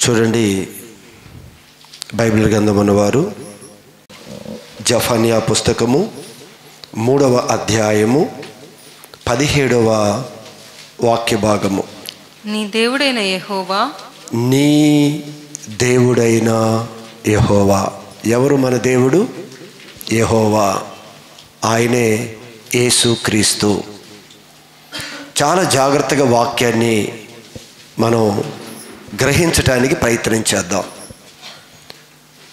చూడండి, బైబిల్ గ్రంథం ఉన్నవారు జఫన్యా పుస్తకము 3వ అధ్యాయము 17వ వాక్య భాగము. నీ దేవుడైన యెహోవా, నీ దేవుడైన యెహోవా. ఎవరు మన దేవుడు? యెహోవా. ఆయనే యేసుక్రీస్తు. చాలా జాగ్రత్తగా వాక్యాన్ని మనం గ్రహించటానికి ప్రయత్నం చేద్దాం.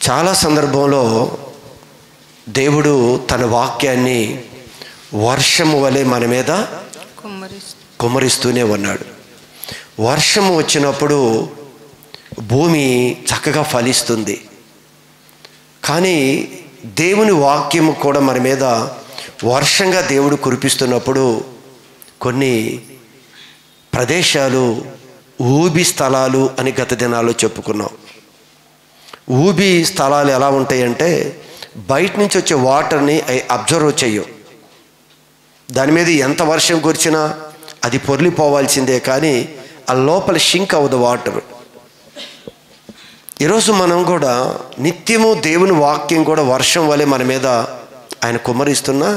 చాలా సందర్భంలో దేవుడు తన వాక్యాన్ని వర్షము వలె మన మీద కుమ్మరిస్తూనే ఉన్నాడు. వర్షము వచ్చినప్పుడు భూమి చక్కగా ఫలిస్తుంది. కానీ దేవుని వాక్యము కూడా మన మీద వర్షంగా దేవుడు కురిపిస్తున్నప్పుడు కొన్ని ప్రదేశాలు ఊబి స్థలాలు అని గత దినాల్లో చెప్పుకున్నాం. ఊబి స్థలాలు ఎలా ఉంటాయంటే బయట నుంచి వచ్చే వాటర్ని అబ్జర్వ్ చేయవు. దాని మీద ఎంత వర్షం కురిచినా అది పొర్లిపోవాల్సిందే, కానీ ఆ లోపల షింక్ అవ్వదు వాటర్. ఈరోజు మనం కూడా నిత్యము దేవుని వాక్యం కూడా వర్షం వలె మన మీద ఆయన కుమ్మరిస్తున్నా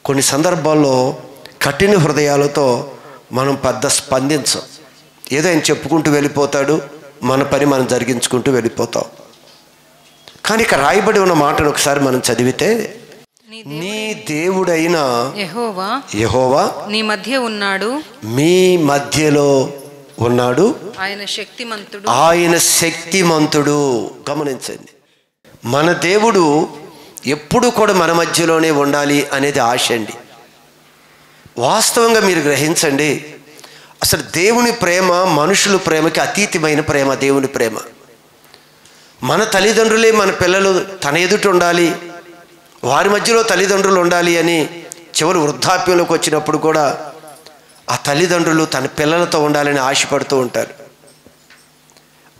కొన్ని సందర్భాల్లో కఠిన హృదయాలతో మనం పెద్ద స్పందించం. ఏదో ఆయన చెప్పుకుంటూ వెళ్ళిపోతాడు, మన పని మనం జరిగించుకుంటూ వెళ్ళిపోతాం. కానీ ఇక్కడ రాయబడి ఉన్న మాటను ఒకసారి మనం చదివితే, నీ దేవుడైన యెహోవా నీ మధ్య ఉన్నాడు, మీ మధ్యలో ఉన్నాడు, ఆయన శక్తిమంతుడు. గమనించండి, మన దేవుడు ఎప్పుడు కూడా మన మధ్యలోనే ఉండాలి అనేది ఆశ అండి. వాస్తవంగా మీరు గ్రహించండి, అసలు దేవుని ప్రేమ మనుషుల ప్రేమకి అతీతమైన ప్రేమ. దేవుని ప్రేమ, మన తల్లిదండ్రులే మన పిల్లలు తన ఎదుట ఉండాలి, వారి మధ్యలో తల్లిదండ్రులు ఉండాలి అని చివరి వృద్ధాప్యంలోకి వచ్చినప్పుడు కూడా ఆ తల్లిదండ్రులు తన పిల్లలతో ఉండాలని ఆశపడుతూ ఉంటారు.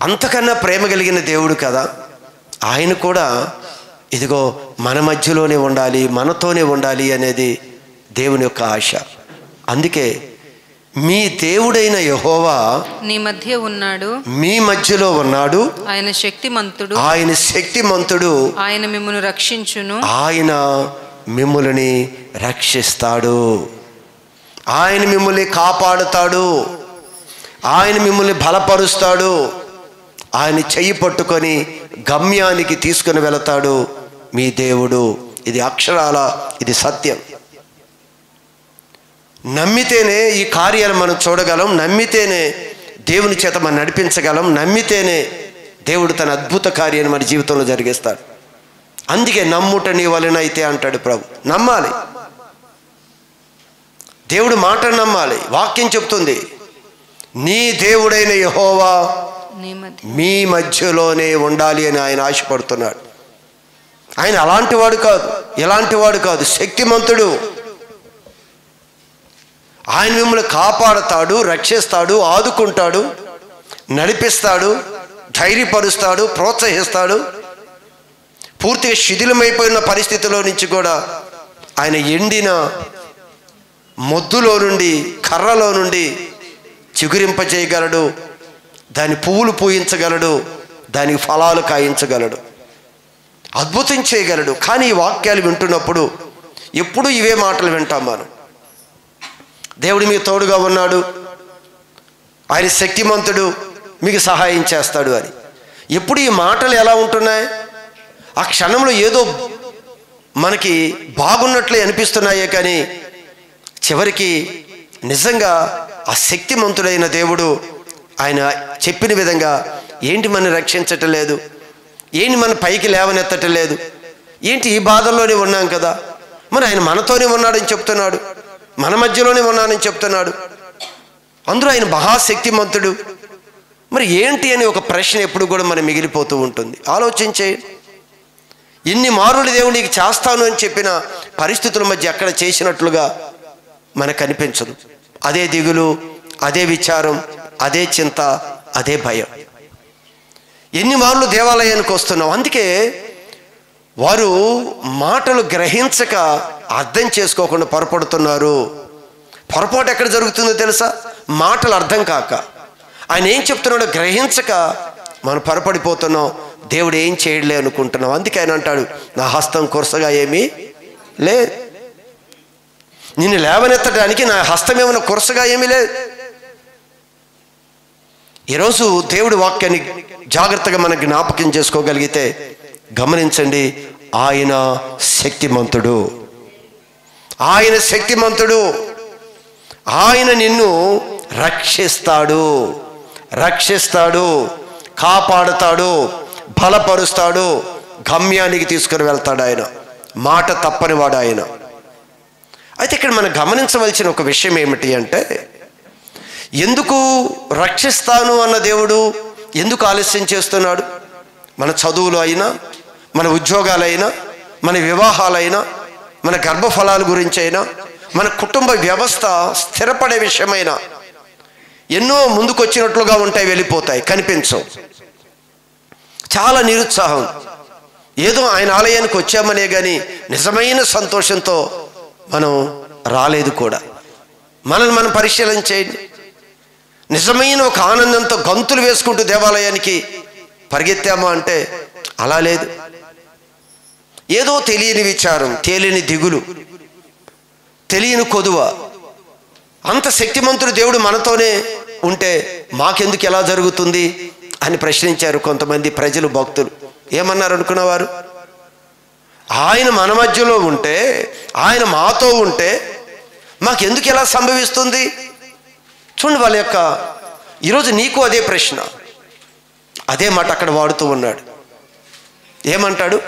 అంతకన్నా ప్రేమ కలిగిన దేవుడు కదా ఆయన కూడా ఇదిగో మన మధ్యలోనే ఉండాలి, మనతోనే ఉండాలి అనేది దేవుని యొక్క ఆశ. అందుకే మీ దేవుడైన యెహోవా నీ మధ్య ఉన్నాడు, మీ మధ్యలో ఉన్నాడు, ఆయన శక్తిమంతుడు, ఆయన మిమ్మును రక్షించును, ఆయన మిమ్ములని రక్షిస్తాడు, ఆయన మిమ్మల్ని కాపాడుతాడు, ఆయన మిమ్మల్ని బలపరుస్తాడు, ఆయన చెయ్యి పట్టుకొని గమ్యానికి తీసుకుని వెళతాడు మీ దేవుడు. ఇది అక్షరాల, ఇది సత్యం. నమ్మితేనే ఈ కార్యాలు మనం చూడగలం, నమ్మితేనే దేవుని చేత మనం నడిపించగలం, నమ్మితేనే దేవుడు తన అద్భుత కార్యాన్ని మన జీవితంలో జరిగిస్తాడు. అందుకే నమ్ముట నీ వలన అయితే అంటాడు ప్రభు. నమ్మాలి, దేవుడు మాటను నమ్మాలి. వాక్యం చెప్తుంది, నీ దేవుడైన యెహోవా మీ మధ్యలోనే ఉండాలి అని ఆయన ఆశపడుతున్నాడు. ఆయన అలాంటి వాడు కాదు, ఇలాంటి వాడు కాదు, శక్తిమంతుడు. ఆయన మిమ్మల్ని కాపాడుతాడు, రక్షిస్తాడు, ఆదుకుంటాడు, నడిపిస్తాడు, ధైర్యపరుస్తాడు, ప్రోత్సహిస్తాడు. పూర్తిగా శిథిలమైపోయిన పరిస్థితిలో నుంచి కూడా ఆయన ఎండిన మొద్దులో నుండి, కర్రలో నుండి చిగురింపజేయగలడు, దాని పువ్వులు పూయించగలడు, దానికి ఫలాలు కాయించగలడు, అద్భుతం చేయగలడు. కానీ ఈ వాక్యాలు వింటున్నప్పుడు ఎప్పుడు ఇవే మాటలు వింటాం మనం. దేవుడు మీకు తోడుగా ఉన్నాడు, ఆయన శక్తిమంతుడు, మీకు సహాయం చేస్తాడు అని. ఎప్పుడు ఈ మాటలు ఎలా ఉంటున్నాయి? ఆ క్షణంలో ఏదో మనకి బాగున్నట్లే అనిపిస్తున్నాయే, కానీ చివరికి నిజంగా ఆ శక్తిమంతుడైన దేవుడు ఆయన చెప్పిన విధంగా ఏంటి మన రక్షించటం లేదు, ఏంటి మన పైకి లేవనెత్తటం లేదు, ఏంటి ఈ బాధల్లోనే ఉన్నాం కదా, మరి ఆయన మనతోనే ఉన్నాడని చెప్తున్నాడు, మన మధ్యలోనే ఉన్నానని చెప్తున్నాడు. అందులో ఆయన మహాశక్తిమంతుడు. మరి ఏంటి అని ఒక ప్రశ్న ఎప్పుడు కూడా మనం మిగిలిపోతూ ఉంటుంది. ఆలోచించే, ఇన్ని మారులు దేవుడు నీకు చేస్తాను అని చెప్పిన పరిస్థితుల మధ్య ఎక్కడ చేసినట్లుగా మనకు అనిపించదు. అదే దిగులు, అదే విచారం, అదే చింత, అదే భయం. ఎన్ని మార్లు దేవాలయానికి వస్తున్నాం. అందుకే వారు మాటలు గ్రహించక అర్థం చేసుకోకుండా పొరపడుతున్నారు. పొరపాటు ఎక్కడ జరుగుతుందో తెలుసా? మాటలు అర్థం కాక, ఆయన ఏం చెప్తున్నాడో గ్రహించక మనం పొరపడిపోతున్నాం, దేవుడు ఏం చేయలే అనుకుంటున్నాం. అందుకే ఆయన అంటాడు, నా హస్తం కొరసగా ఏమీ లేదు. నిన్ను లేవనెత్తడానికి నా హస్తం ఏమైనా కొరసగా ఏమీ లేదు. ఈరోజు దేవుడి వాక్యాన్ని జాగ్రత్తగా మనం జ్ఞాపకం చేసుకోగలిగితే గమనించండి, ఆయన శక్తిమంతుడు. ఆయన శక్తిమంతుడు. ఆయన నిన్ను రక్షిస్తాడు, రక్షిస్తాడు, కాపాడుతాడు, బలపరుస్తాడు, గమ్యానికి తీసుకుని వెళ్తాడు. ఆయన మాట తప్పనివాడు ఆయన. అయితే ఇక్కడ మనం గమనించవలసిన ఒక విషయం ఏమిటి అంటే, ఎందుకు రక్షిస్తాను అన్న దేవుడు ఎందుకు ఆలస్యం చేస్తున్నాడు? మన చదువులు అయినా, మన ఉద్యోగాలైనా, మన వివాహాలైనా, మన గర్భఫలాల గురించి అయినా, మన కుటుంబ వ్యవస్థ స్థిరపడే విషయమైనా ఎన్నో ముందుకొచ్చినట్లుగా ఉంటాయి, వెళ్ళిపోతాయి, కనిపించవు. చాలా నిరుత్సాహం. ఏదో ఆయన ఆలయానికి వచ్చామనే కానీ నిజమైన సంతోషంతో మనం రాలేదు కూడా. మనల్ని మనం పరిశీలన చేయండి. నిజమైన ఒక ఆనందంతో గంతులు వేసుకుంటూ దేవాలయానికి పరిగెత్తామా అంటే అలా లేదు. ఏదో తెలియని విచారం, తెలియని దిగులు, తెలియని కొదువ. అంత శక్తిమంతుడు దేవుడు మనతోనే ఉంటే మాకెందుకు ఎలా జరుగుతుంది అని ప్రశ్నించారు కొంతమంది ప్రజలు, భక్తులు. ఏమన్నారు అనుకున్నవారు? ఆయన మన మధ్యలో ఉంటే, ఆయన మాతో ఉంటే మాకెందుకు ఎలా సంభవిస్తుంది? చూడండి వాళ్ళ యొక్క, ఈరోజు నీకు అదే ప్రశ్న, అదే మాట అక్కడ వాడుతూ ఉన్నాడు. ఏమంటాడు?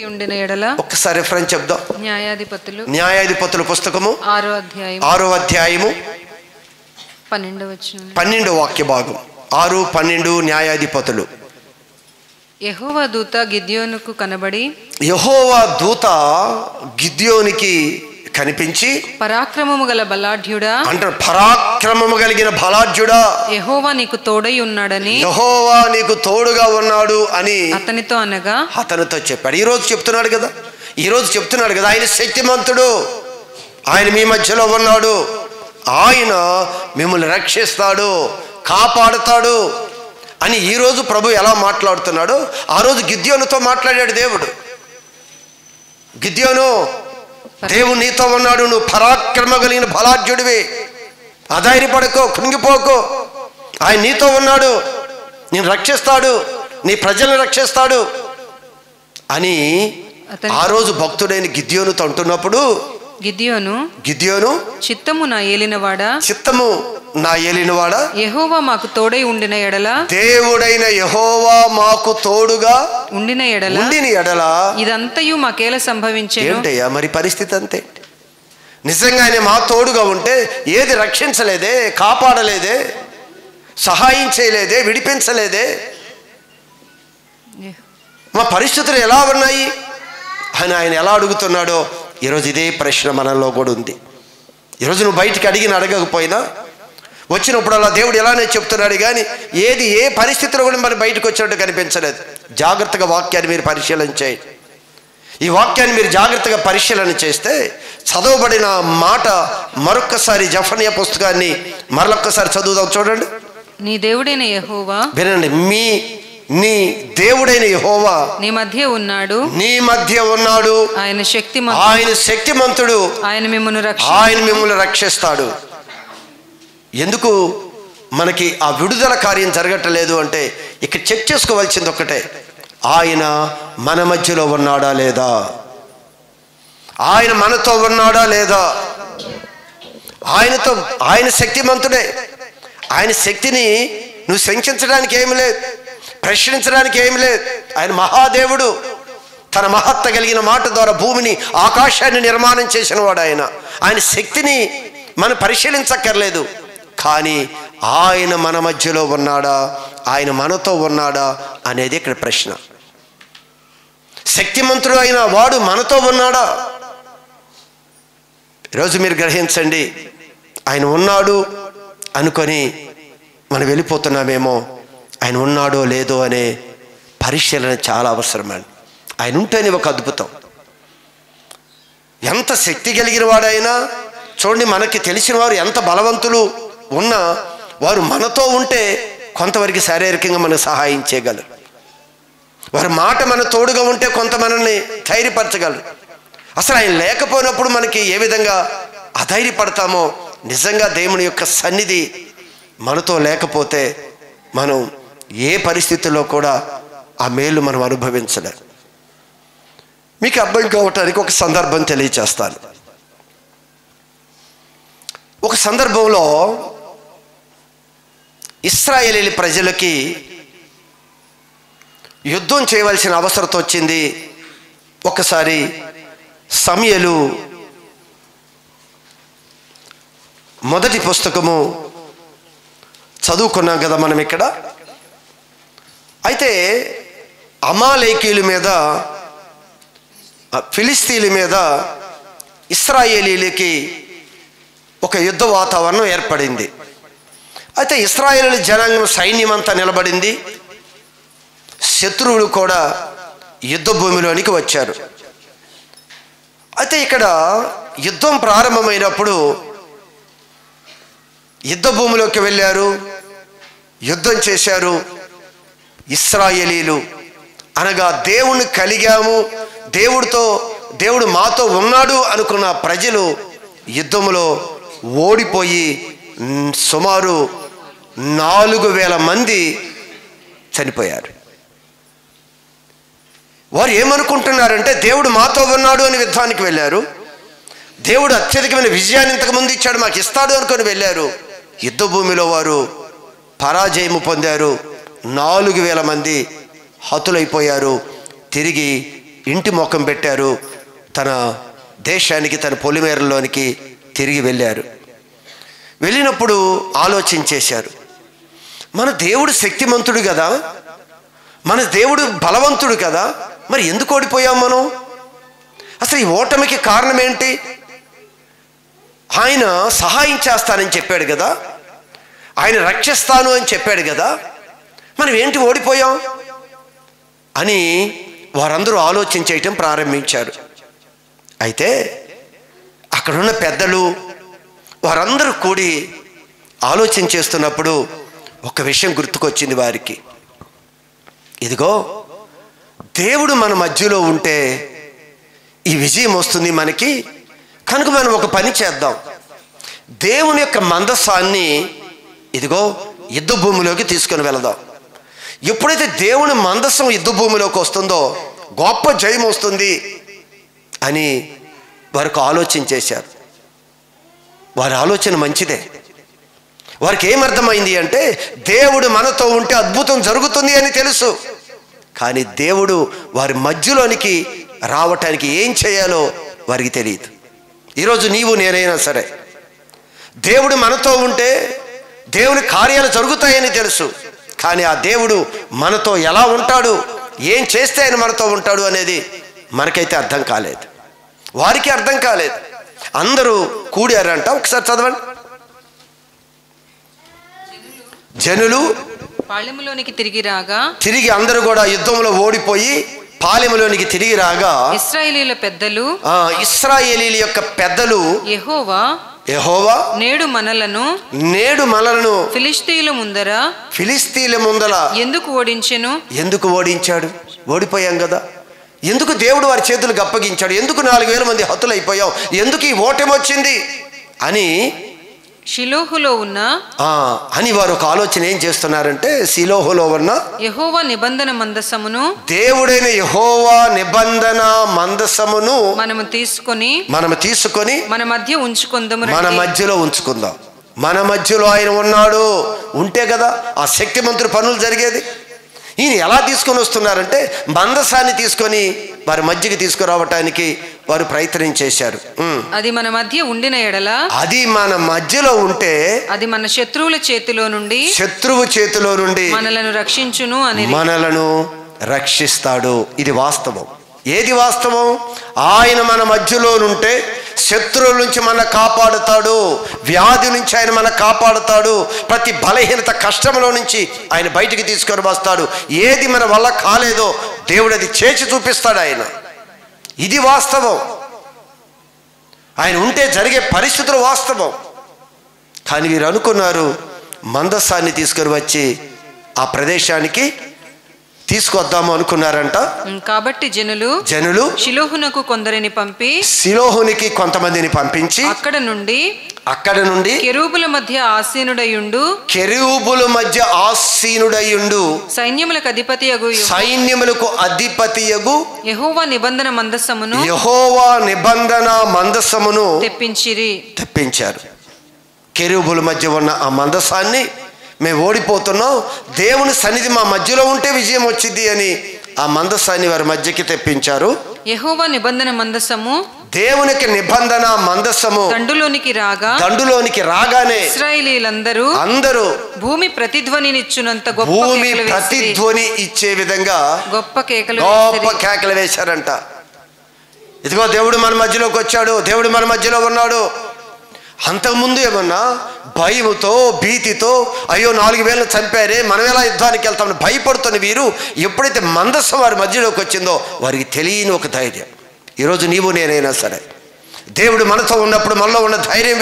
ఉండిన ఎడల, ఒక్కసారి రిఫరెన్స్ చెప్దాం. న్యాయాధిపతుల పుస్తకము 6వ అధ్యాయము 12వ వాక్య భాగం. 6:12 న్యాయాధిపతులు. యెహోవా దూత గిద్యోనుకు కనబడి, యెహోవా దూత గిద్యోనికి కనిపించి, పరాక్రమము గల బలాఢ్యుడా అంటే పరాక్రమము కలిగిన బలాఢ్యుడా, యెహోవా నీకు తోడై ఉన్నాడని, యెహోవా నీకు తోడుగా ఉన్నాడు అని అతనితో అనగా, అతనితో చెప్పాడు. ఈరోజు చెప్తున్నాడు కదా, ఈరోజు చెప్తున్నాడు కదా, ఆయన శక్తిమంతుడు, ఆయన మీ మధ్యలో ఉన్నాడు, ఆయన మిమ్మల్ని రక్షిస్తాడు, కాపాడుతాడు అని ఈరోజు ప్రభు ఎలా మాట్లాడుతున్నాడు, ఆ రోజు గిద్యోనుతో మాట్లాడాడు దేవుడు. గిద్యోను, దేవుడు నీతో ఉన్నాడు, నువ్వు పరాక్రమ కలిగిన బలాఢ్యుడివి, అధైర్యపడకో, కృంగిపోకో, ఆయన నీతో ఉన్నాడు, నేను రక్షిస్తాడు, నీ ప్రజలను రక్షిస్తాడు అని ఆ రోజు భక్తుడైన గిద్యోనుతో అంటున్నప్పుడు, గిద్యోను చిత్తము నా ఏలినవాడా, చిత్తము నా ఏలినవాడా, యెహోవా మాకు తోడై ఉండిన ఎడల, దేవుడైన యెహోవా మాకు తోడుగా ఉండిన ఎడల ఇదంతయు మాకేలా సంభవించేను? ఏంటయ్యా మరి పరిస్థితి అంతే. నిజంగా ఆయన మా తోడుగా ఉంటే ఏది రక్షించలేదే, కాపాడలేదే, సహాయం చేయలేదే, విడిపించలేదే, మా పరిస్థితులు ఎలా ఉన్నాయి అని ఆయన ఎలా అడుగుతున్నాడో ఈరోజు ఇదే ప్రశ్న మనలో కూడా ఉంది. ఈరోజు నువ్వు బయటికి అడగకపోయినా వచ్చినప్పుడల్లా దేవుడు ఎలానే చెప్తున్నాడు, కానీ ఏది ఏ పరిస్థితిలో కూడా మరి బయటకు వచ్చినట్టు కనిపించలేదు. జాగ్రత్తగా వాక్యాన్ని మీరు పరిశీలన చేయండి. ఈ వాక్యాన్ని మీరు జాగ్రత్తగా పరిశీలన చేస్తే చదవబడిన మాట మరొక్కసారి జెఫన్యా పుస్తకాన్ని మరొక్కసారి చదువుదాం. చూడండి. నీ దేవుడైన యెహోవా, వినండి, నీ దేవుడైన యెహోవా నీ మధ్య ఉన్నాడు, ఆయన శక్తిమంతుడు, ఆయన మిమ్మల్ని రక్షిస్తాడు. ఎందుకు మనకి ఆ విడుదల కార్యం జరగట్లేదు అంటే ఇక్కడ చెక్ చేసుకోవాల్సింది ఒక్కటే, ఆయన మన మధ్యలో ఉన్నాడా లేదా, ఆయన మనతో ఉన్నాడా లేదా. ఆయన శక్తిమంతుడే. ఆయన శక్తిని నువ్వు శంకించడానికి ఏమి లేదు, ప్రశ్నించడానికి ఏమి లేదు. ఆయన మహాదేవుడు. తన మహత్త కలిగిన మాట ద్వారా భూమిని, ఆకాశాన్ని నిర్మాణం చేసిన వాడు ఆయన. ఆయన శక్తిని మనం పరిశీలించక్కర్లేదు. కానీ ఆయన మన మధ్యలో ఉన్నాడా, ఆయన మనతో ఉన్నాడా అనేది ఇక్కడ ప్రశ్న. శక్తిమంతుడు అయిన వాడు మనతో ఉన్నాడా? ఈరోజు మీరు గ్రహించండి, ఆయన ఉన్నాడు అనుకొని మనం వెళ్ళిపోతున్నామేమో. ఆయన ఉన్నాడో లేదో అనే పరిశీలన చాలా అవసరమండి. ఆయన ఉంటేనే ఒక అద్భుతం. ఎంత శక్తి కలిగిన వాడైనా చూడండి, మనకి తెలిసిన వారు ఎంత బలవంతులు ఉన్నా వారు మనతో ఉంటే కొంతవరకు శారీరకంగా మనకు సహాయం చేయగలరు. వారి మాట మన తోడుగా ఉంటే కొంత మనల్ని ధైర్యపరచగలరు. అసలు ఆయన లేకపోయినప్పుడు మనకి ఏ విధంగా అధైర్యపడతామో, నిజంగా దేవుని యొక్క సన్నిధి మనతో లేకపోతే మనం ఏ పరిస్థితుల్లో కూడా ఆ మేలు మనం అనుభవించలేం. మీకు అర్థం కావటానికి ఒక సందర్భం తెలియచేస్తాను. ఒక సందర్భంలో ఇశ్రాయేలీల ప్రజలకి యుద్ధం చేయవలసిన అవసరం వచ్చింది. ఒకసారి సమూయేలు మొదటి పుస్తకము చదువుకున్నాం కదా మనం ఇక్కడ. అయితే అమాలేకీయుల మీద, ఫిలిస్తీన్ల మీద ఇశ్రాయేలీలకి ఒక యుద్ధ వాతావరణం ఏర్పడింది. అయితే ఇశ్రాయేలు జనాంగం సైన్యం అంతా నిలబడింది. శత్రువులు కూడా యుద్ధ భూమిలోనికి వచ్చారు. అయితే ఇక్కడ యుద్ధం ప్రారంభమైనప్పుడు యుద్ధ భూమిలోకి వెళ్ళారు, యుద్ధం చేశారు. ఇశ్రాయేలీలు అనగా దేవుణ్ణి కలిగాము, దేవుడు మాతో ఉన్నాడు అనుకున్న ప్రజలు యుద్ధంలో ఓడిపోయి సుమారు 4,000 మంది చనిపోయారు. వారు ఏమనుకుంటున్నారంటే దేవుడు మాతో ఉన్నాడు అని యుద్ధానికి వెళ్ళారు. దేవుడు అత్యధికమైన విజయాన్ని ఇంతకుముందు ఇచ్చాడు, మాకు ఇస్తాడు అనుకొని వెళ్ళారు. యుద్ధ భూమిలో వారు పరాజయము పొందారు. 4,000 మంది హతులైపోయారు. తిరిగి ఇంటి ముఖం పెట్టారు. తన దేశానికి, తన పొలిమేరలోనికి తిరిగి వెళ్ళారు. వెళ్ళినప్పుడు ఆలోచించేశారు, మన దేవుడు శక్తిమంతుడు కదా, మన దేవుడు బలవంతుడు కదా, మరి ఎందుకు ఓడిపోయాం మనం? అసలు ఈ ఓటమికి కారణం ఏంటి? ఆయన సహాయం చేస్తానని చెప్పాడు కదా, ఆయన రక్షిస్తాను అని చెప్పాడు కదా, మనం ఏంటి ఓడిపోయాం అని వారందరూ ఆలోచించేయటం ప్రారంభించారు. అయితే అక్కడున్న పెద్దలు వారందరూ కూడి ఆలోచన చేస్తున్నప్పుడు ఒక విషయం గుర్తుకొచ్చింది వారికి. ఇదిగో, దేవుడు మన మధ్యలో ఉంటే ఈ విజయం వస్తుంది మనకి. కనుక మనం ఒక పని చేద్దాం, దేవుని యొక్క మందసాన్ని ఇదిగో యుద్ధ భూమిలోకి తీసుకొని వెళదాం. ఎప్పుడైతే దేవుని మందసం యుద్ధ భూమిలోకి వస్తుందో గొప్ప జయం వస్తుంది అని వారికి ఆలోచన చేశారు. వారి ఆలోచన మంచిదే. వారికి ఏమర్థమైంది అంటే దేవుడు మనతో ఉంటే అద్భుతం జరుగుతుంది అని తెలుసు. కానీ దేవుడు వారి మధ్యలోనికి రావటానికి ఏం చేయాలో వారికి తెలియదు. ఈరోజు నీవు నేనైనా సరే దేవుడు మనతో ఉంటే దేవుని కార్యాలు జరుగుతాయని తెలుసు. కానీ ఆ దేవుడు మనతో ఎలా ఉంటాడు, ఏం చేస్తే ఆయన మనతో ఉంటాడు అనేది మనకైతే అర్థం కాలేదు, వారికి అర్థం కాలేదు. అందరూ కూడారంట. ఒకసారి చదవండి. జనులు పాళెములోనికి తిరిగి అందరూ కూడా యుద్ధంలో ఓడిపోయి పాలెములోనికి తిరిగి రాగా ఇశ్రాయేలీల యొక్క పెద్దలు యెహోవా నేడు మనలను ఫిలిష్తీయుల ముందర ఎందుకు ఓడించాడు? ఓడిపోయాం కదా, ఎందుకు దేవుడు వారి చేతులకు అప్పగించాడు? ఎందుకు 4,000 మంది హతులైపోయాం? ఎందుకు ఈ ఓటమి వచ్చింది అని షిలోహులో ఉన్న అని వారు ఒక ఆలోచన ఏం చేస్తున్నారంటే, షిలోహులో ఉన్న యెహోవా నిబంధన మందసమును, దేవుడైన యెహోవా నిబంధన మందసమును మనము తీసుకొని మన మధ్యలో ఉంచుకుందాం. మన మధ్యలో ఆయన ఉన్నాడు. ఉంటే కదా ఆ శక్తిమంతుడు పనులు జరిగేది. ఈయన ఎలా తీసుకొని వస్తున్నారంటే మందసాన్ని తీసుకొని వారి మధ్యకి తీసుకురావటానికి వారు ప్రయత్నం చేశారు. అది మన మధ్య ఉండిన ఎడల, అది మన మధ్యలో ఉంటే అది మన శత్రువు చేతిలో నుండి మనలను రక్షిస్తాడు. ఇది వాస్తవం. ఏది వాస్తవం? ఆయన మన మధ్యలో ఉంటే శత్రువుల నుంచి మన కాపాడుతాడు, వ్యాధి నుంచి ఆయన మన కాపాడుతాడు, ప్రతి బలహీనత కష్టంలో నుంచి ఆయన బయటికి తీసుకొని వస్తాడు. ఏది మన వల్ల కాలేదో దేవుడు అది చేసి చూపిస్తాడు ఆయన. ఇది వాస్తవం. ఆయన ఉంటే జరిగే పరిస్థితులు వాస్తవం. కానీ వీరు అనుకున్నారు మందసాన్ని తీసుకొని వచ్చి ఆ ప్రదేశానికి తీసుకొద్దాము అనుకున్నారంట. కాబట్టి జనులు షిలోహునకు కొందరిని పంపి షిలోహునికి కొంతమందిని పంపించి అక్కడ నుండి కెరూబుల మధ్య ఆసీనుడయుండు సైన్యములకు అధిపతియగు యెహోవా నిబంధన మందసమును తెప్పించారు. కెరూబుల మధ్య ఉన్న ఆ మందసాన్ని మేము ఓడిపోతున్నాం, దేవుని సన్నిధి మా మధ్యలో ఉంటే విజయం వచ్చింది అని ఆ మందసాన్ని వారి మధ్యకి తెప్పించారు. యెహోవా నిబంధన మందసము, దేవునికి నిబంధన మందసము దండులోనికి రాగానే ఇశ్రాయేలీయులందరూ భూమి ప్రతిధ్వనినిచ్చునంత భూమి ప్రతిధ్వని ఇచ్చే విధంగా గొప్ప కేకలు వేశారంట. ఇదిగో దేవుడు మన మధ్యలోకి వచ్చాడు, దేవుడు మన మధ్యలో ఉన్నాడు. అంతకుముందు ఏమన్నా భయముతో భీతితో అయ్యో 4,000 చంపారే, మనం ఎలా యుద్ధానికి వెళ్తామని భయపడుతున్న వీరు ఎప్పుడైతే మందసం వారి మధ్యలోకి వచ్చిందో వారికి తెలియని ఒక ధైర్యం. ఈరోజు నీవు నేనైనా సరే దేవుడు మనతో ఉన్నప్పుడు మనలో ఉన్న ధైర్యం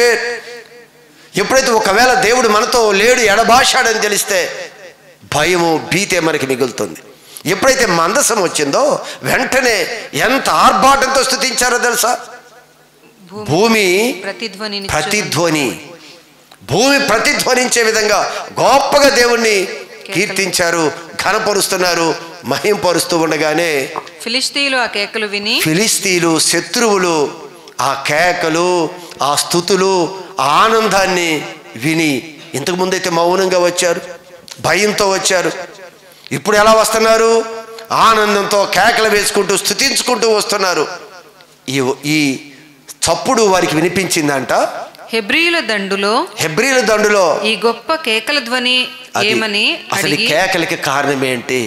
ఎప్పుడైతే ఒకవేళ దేవుడు మనతో లేడు ఎడబాశాడని తెలిస్తే భయము భీతే మనకి మిగులుతుంది. ఎప్పుడైతే మందసం వచ్చిందో వెంటనే ఎంత ఆర్భాటంతో స్తుతించారో తెలుసా? భూమి ప్రతిధ్వనించే విధంగా గొప్పగా దేవుణ్ణి కీర్తించారు, ఘనపరుస్తున్నారు, మహింపరుస్తూ ఉండగానే ఫిలిస్తీయులు శత్రువులు ఆ కేకలు, ఆ స్తుతులు, ఆ ఆనందాన్ని విని ఇంతకు ముందైతే మౌనంగా వచ్చారు, భయంతో వచ్చారు. ఇప్పుడు ఎలా వస్తున్నారు? ఆనందంతో కేకలు వేసుకుంటూ స్తుతించుకుంటూ వస్తున్నారు. ఈ చప్పుడు వారికి వినిపించిందంట. హెబ్రీయుల దండులో ఈ గొప్ప కేకల ధ్వని ఏమని అసలు కేకలకి కారణం ఏంటి?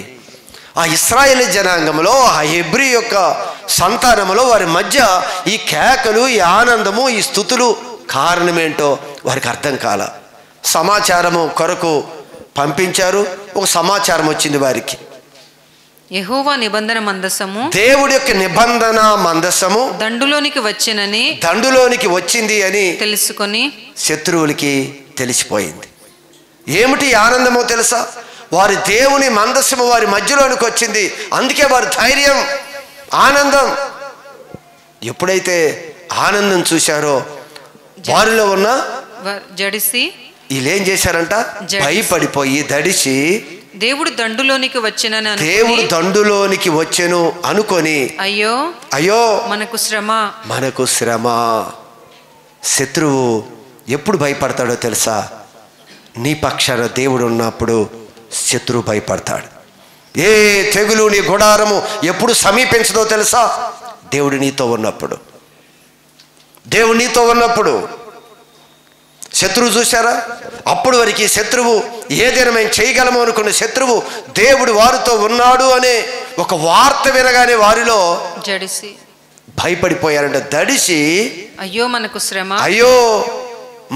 ఆ ఇశ్రాయేలు జనాంగంలో ఆ హెబ్రీ యొక్క సంతానములో వారి మధ్య ఈ కేకలు, ఈ ఆనందము, ఈ స్తుతులు కారణమేంటో వారికి అర్థం కాల. సమాచారము కొరకు పంపించారు. ఒక సమాచారం వచ్చింది వారికి. యెహోవా నిబంధన మందసము, దేవుడి యొక్క నిబంధన మందసము దండులోనికి వచ్చింది అని తెలుసుకొని శత్రువులకి తెలిసిపోయింది. ఏమిటి ఆనందమో తెలుసా? వారి దేవుని మందసము వారి మధ్యలోనికి వచ్చింది. అందుకే వారి ధైర్యం, ఆనందం. ఎప్పుడైతే ఆనందం చూశారో వారిలో ఉన్న జడిసి వీళ్ళేం చేశారంట? భయపడిపోయి దడిసి దేవుడు దండులోనికి వచ్చెను అనుకొని అయ్యో మనకు శ్రమ. శత్రువు ఎప్పుడు భయపడతాడో తెలుసా? నీ పక్షాన దేవుడు ఉన్నప్పుడు శత్రువు భయపడతాడు. ఏ తెగులు నీ గుడారము ఎప్పుడు సమీపించదో తెలుసా? దేవుడు నీతో ఉన్నప్పుడు శత్రువు చూశారా? అప్పుడు వారికి శత్రువు ఏదైనా మేము చేయగలము అనుకున్న శత్రువు దేవుడు వారితో ఉన్నాడు అనే ఒక వార్త వినగానే వారిలో భయపడిపోయారంట. దడిసి అయ్యో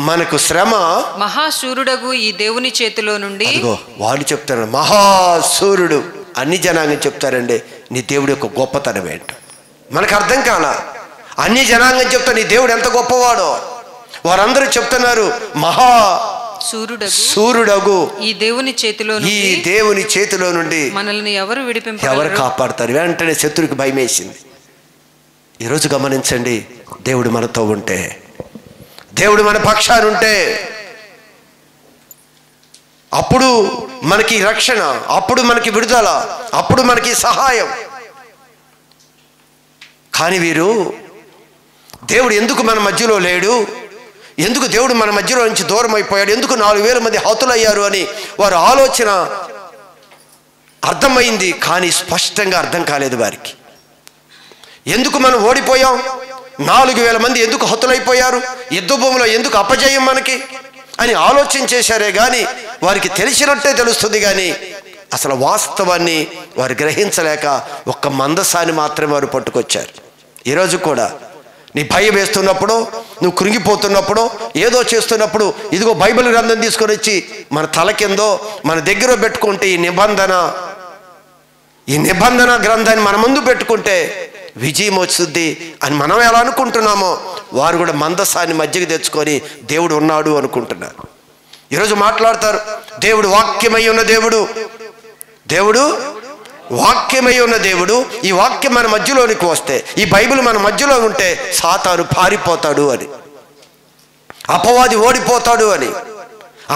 మనకు శ్రమ మహాశూరుడగు ఈ దేవుని చేతిలో నుండి. వాళ్ళు చెప్తారు మహాశూరుడు, అన్ని జనాంగం చెప్తారండి నీ దేవుడు యొక్క గొప్పతనం ఏంటో. మనకు అర్థం కాల. అన్ని జనాంగం చెప్తా నీ దేవుడు ఎంత గొప్పవాడో. వారందరూ చెప్తున్నారు మహా సూర్యుడగు ఈ దేవుని చేతిలో నుండి మనల్ని ఎవరు కాపాడతారు? వెంటనే శత్రువుకి భయం వేసింది. ఈరోజు గమనించండి, దేవుడు మనతో ఉంటే, దేవుడు మన పక్షాన ఉంటే అప్పుడు మనకి రక్షణ, అప్పుడు మనకి విడుదల, అప్పుడు మనకి సహాయం. కానీ వీరు దేవుడు ఎందుకు మన మధ్యలో లేడు, ఎందుకు దేవుడు మన మధ్యలో నుంచి దూరం అయిపోయాడు, ఎందుకు 4,000 మంది హతులయ్యారు అని వారి ఆలోచన అర్థమైంది. కానీ స్పష్టంగా అర్థం కాలేదు వారికి. ఎందుకు మనం ఓడిపోయాం, 4,000 మంది ఎందుకు హతులైపోయారు, యుద్ధ భూమిలో ఎందుకు అపజయం మనకి అని ఆలోచన చేశారే కానీ వారికి తెలిసినట్టే తెలుస్తుంది. కానీ అసలు వాస్తవాన్ని వారు గ్రహించలేక ఒక్క మందసాన్ని మాత్రమే వారు పట్టుకొచ్చారు. ఈరోజు కూడా నీ భయం వేస్తున్నప్పుడు, నువ్వు కృంగిపోతున్నప్పుడు, ఏదో చేస్తున్నప్పుడు ఇదిగో బైబిల్ గ్రంథం తీసుకొని వచ్చి మన తల కిందో మన దగ్గర పెట్టుకుంటే ఈ నిబంధన గ్రంథాన్ని మన ముందు పెట్టుకుంటే విజయం వస్తుంది అని మనం ఎలా అనుకుంటున్నామో వారు కూడా మందసాన్ని మధ్యకి తెచ్చుకొని దేవుడు ఉన్నాడు అనుకుంటున్నారు. ఈరోజు మాట్లాడతారు, దేవుడు వాక్యమై ఉన్న దేవుడు, దేవుడు వాక్యమై ఉన్న దేవుడు. ఈ వాక్యం మన మధ్యలోనికి వస్తే, ఈ బైబిల్ మన మధ్యలో ఉంటే సాతాను పారిపోతాడు అని, అపవాది ఓడిపోతాడు అని,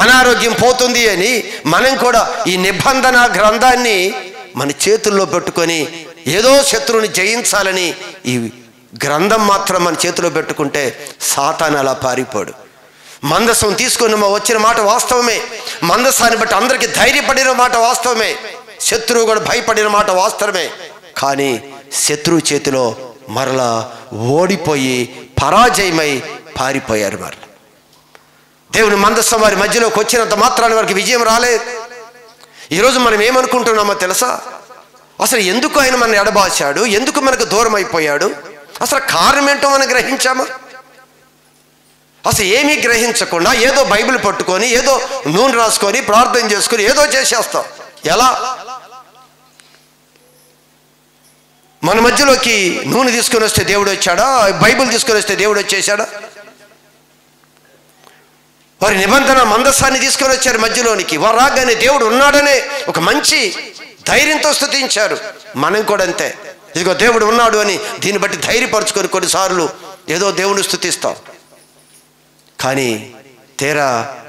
అనారోగ్యం పోతుంది అని మనం కూడా ఈ నిబంధన గ్రంథాన్ని మన చేతుల్లో పెట్టుకొని ఏదో శత్రువుని జయించాలని ఈ గ్రంథం మాత్రం మన చేతిలో పెట్టుకుంటే సాతాను అలా పారిపోడు. మందసం తీసుకుని వచ్చిన మాట వాస్తవమే, మందసాన్ని బట్టి అందరికీ ధైర్యపడిన మాట వాస్తవమే, శత్రువు కూడా భయపడిన మాట వాస్తవమే. కానీ శత్రువు చేతిలో మరలా ఓడిపోయి పరాజయమై పారిపోయారు. మరలా దేవుని మందసం వారి మధ్యలోకి వచ్చినంత మాత్రాన వారికి విజయం రాలేదు. ఈరోజు మనం ఏమనుకుంటున్నామో తెలుసా? అసలు ఎందుకు ఆయన మన ఎడబాచాడు, ఎందుకు మనకు దూరం అయిపోయాడు, అసలు కారణం ఏంటో మనం గ్రహించామా? అసలు ఏమీ గ్రహించకుండా ఏదో బైబిల్ పట్టుకొని ఏదో నూనె రాసుకొని ప్రార్థన చేసుకొని ఏదో చేసేస్తాం. ఎలా? మన మధ్యలోకి నూనె తీసుకొని వస్తే దేవుడు వచ్చాడా? బైబిల్ తీసుకొని వస్తే దేవుడు వచ్చేసాడా? వారి నిబంధన మందసాన్ని తీసుకొని వచ్చారు మధ్యలోనికి. వారు రాగానే దేవుడు ఉన్నాడనే ఒక మంచి ధైర్యంతో స్తుతించారు. మనం కూడా అంతే, ఇదిగో దేవుడు ఉన్నాడు అని దీన్ని బట్టి ధైర్యపరచుకొని కొన్నిసార్లు ఏదో దేవుని స్తుతిస్తాం. కానీ తీరా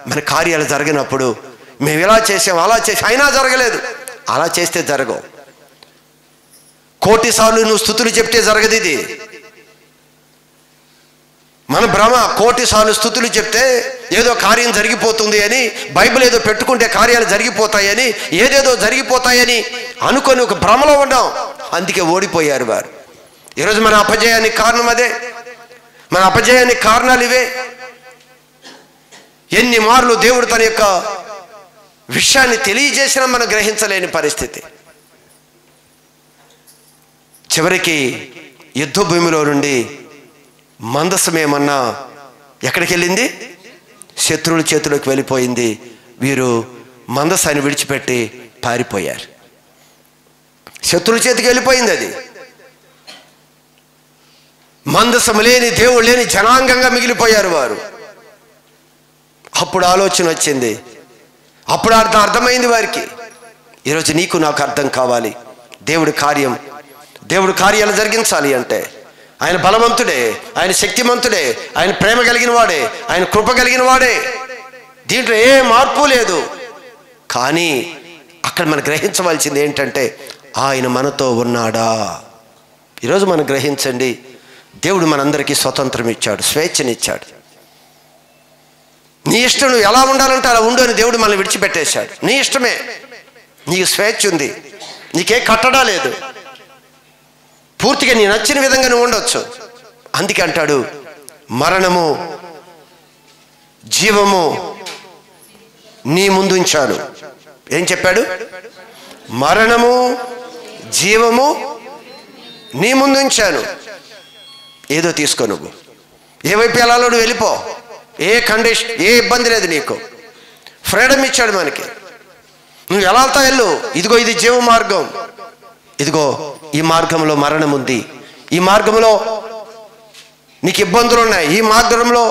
మన కార్యాలు జరిగినప్పుడు మేము ఇలా చేసాం అలా చేసాం అయినా జరగలేదు. అలా చేస్తే జరగవు. 1,000,000 సార్లు నువ్వు స్తుతులు చెప్తే జరగదు. ఇది మన భ్రమ. 1,000,000 సార్లు స్తుతులు చెప్తే ఏదో కార్యం జరిగిపోతుంది అని, బైబిల్ ఏదో పెట్టుకుంటే కార్యాలు జరిగిపోతాయని, ఏదేదో జరిగిపోతాయని అనుకొని ఒక భ్రమలో ఉన్నాం. అందుకే ఓడిపోయారు వారు. ఈరోజు మన అపజయానికి కారణం అదే. మన అపజయానికి కారణాలు ఇవే. ఎన్ని మార్లు దేవుడు తన యొక్క విషయాన్ని తెలియజేసినా మనం గ్రహించలేని పరిస్థితి. చివరికి యుద్ధ భూమిలో నుండి మందసమేమన్నా ఎక్కడికి వెళ్ళింది? శత్రువుల చేతిలోకి వెళ్ళిపోయింది. వీరు మందసాన్ని విడిచిపెట్టి పారిపోయారు. శత్రువుల చేతికి వెళ్ళిపోయింది అది. మందసం లేని, దేవుడు లేని జనాంగంగా మిగిలిపోయారు వారు. అప్పుడు ఆలోచన వచ్చింది, అప్పుడు అర్థమైంది వారికి. ఈరోజు నీకు నాకు అర్థం కావాలి. దేవుడి కార్యాలు జరిగించాలి అంటే ఆయన బలవంతుడే, ఆయన శక్తిమంతుడే, ఆయన ప్రేమ కలిగిన వాడే, ఆయన కృప కలిగిన వాడే. దీంట్లో ఏ మార్పు లేదు. కానీ అక్కడ మనం గ్రహించవలసింది ఏంటంటే ఆయన మనతో ఉన్నాడా. ఈరోజు మనం గ్రహించండి, దేవుడు మనందరికీ స్వతంత్రం ఇచ్చాడు, స్వేచ్ఛనిచ్చాడు. నీ ఇష్టం, నువ్వు ఎలా ఉండాలంటే అలా ఉండు అని దేవుడు మనల్ని విడిచిపెట్టేశాడు. నీ ఇష్టమే, నీకు స్వేచ్ఛ ఉంది, నీకే కట్టడా లేదు. పూర్తిగా నీ నచ్చిన విధంగా నువ్వు ఉండొచ్చు. అందుకే అంటాడు, మరణము జీవము నీ ముందుంచాను. ఏం చెప్పాడు? మరణము జీవము నీ ముందుంచాను. ఏదో తీసుకో, నువ్వు ఏ వైపు వెళ్ళాలో నువ్వు వెళ్ళిపో. ఏ కండిషన్, ఏ ఇబ్బంది లేదు. నీకు ఫ్రీడమ్ ఇచ్చాడు మనకి. నువ్వు ఎలా వెళ్తా వెళ్ళు. ఇదిగో ఇది జీవ మార్గం, ఇదిగో ఈ మార్గంలో మరణం ఉంది, ఈ మార్గంలో నీకు ఇబ్బందులు ఉన్నాయి, ఈ మార్గంలో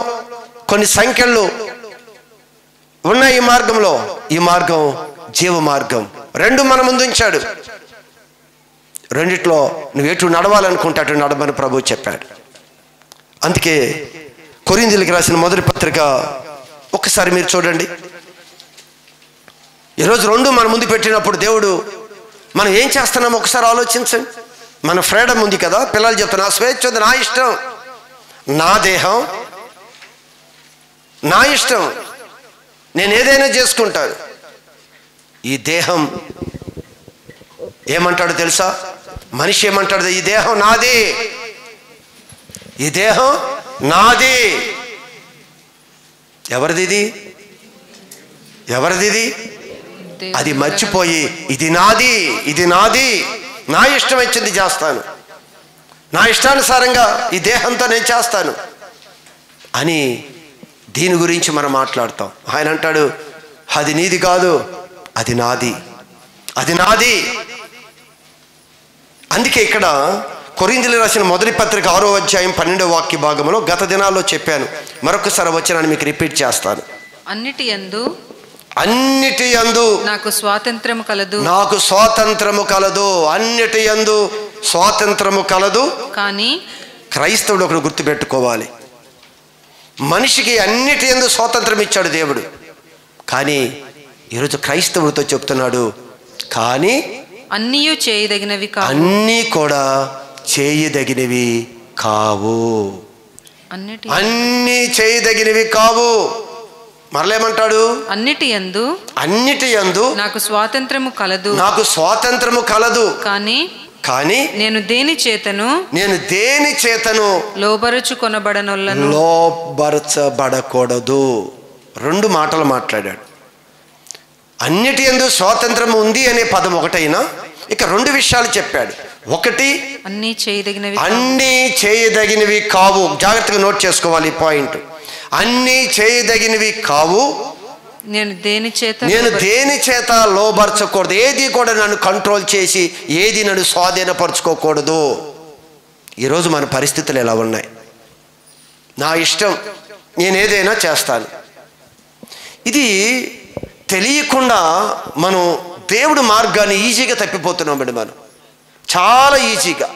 కొన్ని సంఖ్యలు ఉన్నాయి, ఈ మార్గం జీవ మార్గం. రెండు మన ముందు ఉంచాడు. రెండిట్లో నువ్వు ఎటు నడవాలనుకుంటే అటు నడవని ప్రభువు చెప్పాడు. అందుకే కొరింథీయులకు రాసిన మొదటి పత్రిక ఒక్కసారి మీరు చూడండి. ఈరోజు రెండు మన ముందు పెట్టినప్పుడు దేవుడు మనం ఏం చేస్తున్నామో ఒకసారి ఆలోచించండి. మన ఫ్రీడమ్ ఉంది కదా, పిల్లలు చెప్తున్నా స్వేచ్ఛ ఉంది, నా ఇష్టం, నా దేహం, నా ఇష్టం, నేను ఏదైనా చేసుకుంటాను. ఈ దేహం ఏమంటాడు తెలుసా? మనిషి ఏమంటాడు? ఈ దేహం నాది, ఈ దేహం నాది. ఎవరిది? ఎవరిది? అది మర్చిపోయి ఇది నాది, ఇది నాది, నా ఇష్టం వచ్చింది చేస్తాను, నా ఇష్టానుసారంగా ఈ దేహంతో నేను చేస్తాను అని దీని గురించి మనం మాట్లాడతాం. ఆయన అంటాడు, అది నీది కాదు, అది నాది, అది నాది. అందుకే ఇక్కడ కొరింథీయులకు రాసిన మొదటి పత్రిక 6వ అధ్యాయం 12వ వాక్య భాగంలో గత దినాల్లో చెప్పాను, మరొకసారి వచనాన్ని మీకు రిపీట్ చేస్తాను. అన్నిటి యందు అన్నిటి యందు నాకు స్వాతంత్రము కలదు. నాకు స్వాతంత్రము కలదు. అన్నిటి యందు స్వాతంత్రము కలదు. కానీ క్రైస్తవుడు ఒకరు గుర్తుపెట్టుకోవాలి, మనిషికి అన్నిటి యందు స్వాతంత్రం ఇచ్చాడు దేవుడు. కానీ ఈరోజు క్రైస్తవుడితో చెప్తున్నాడు, కానీ అన్నీయు చేయదగినవి కావు. అన్నీ కూడా చేయదగినవి కావు. అన్నీ చేయదగినవి కావు. మరలేమంటాడు? అన్నిటి యందు నాకు స్వాతంత్రము కలదు. నాకు స్వాతంత్రము కలదు. కానీ నేను దేని చేతను లోబరచబడకూడదు. రెండు మాటలు మాట్లాడాడు. అన్నిటి యందు స్వాతంత్రం ఉంది అనే పదం ఒకటైనా ఇక రెండు విషయాలు చెప్పాడు. ఒకటి, అన్నీ చేయదగినవి కావు. జాగ్రత్తగా నోట్ చేసుకోవాలి ఈ పాయింట్. అన్నీ చేయదగినవి కావు. నేను దేని చేత లోబరచకూడదు. ఏది కూడా నన్ను కంట్రోల్ చేసి ఏది నన్ను స్వాధీనపరచుకోకూడదు. ఈరోజు మన పరిస్థితులు ఎలా ఉన్నాయి? నా ఇష్టం, నేను ఏదైనా చేస్తాను. ఇది తెలియకుండా మనం దేవుడి మార్గాన్ని ఈజీగా తప్పిపోతున్నామండి. మనం చాలా ఈజీగా.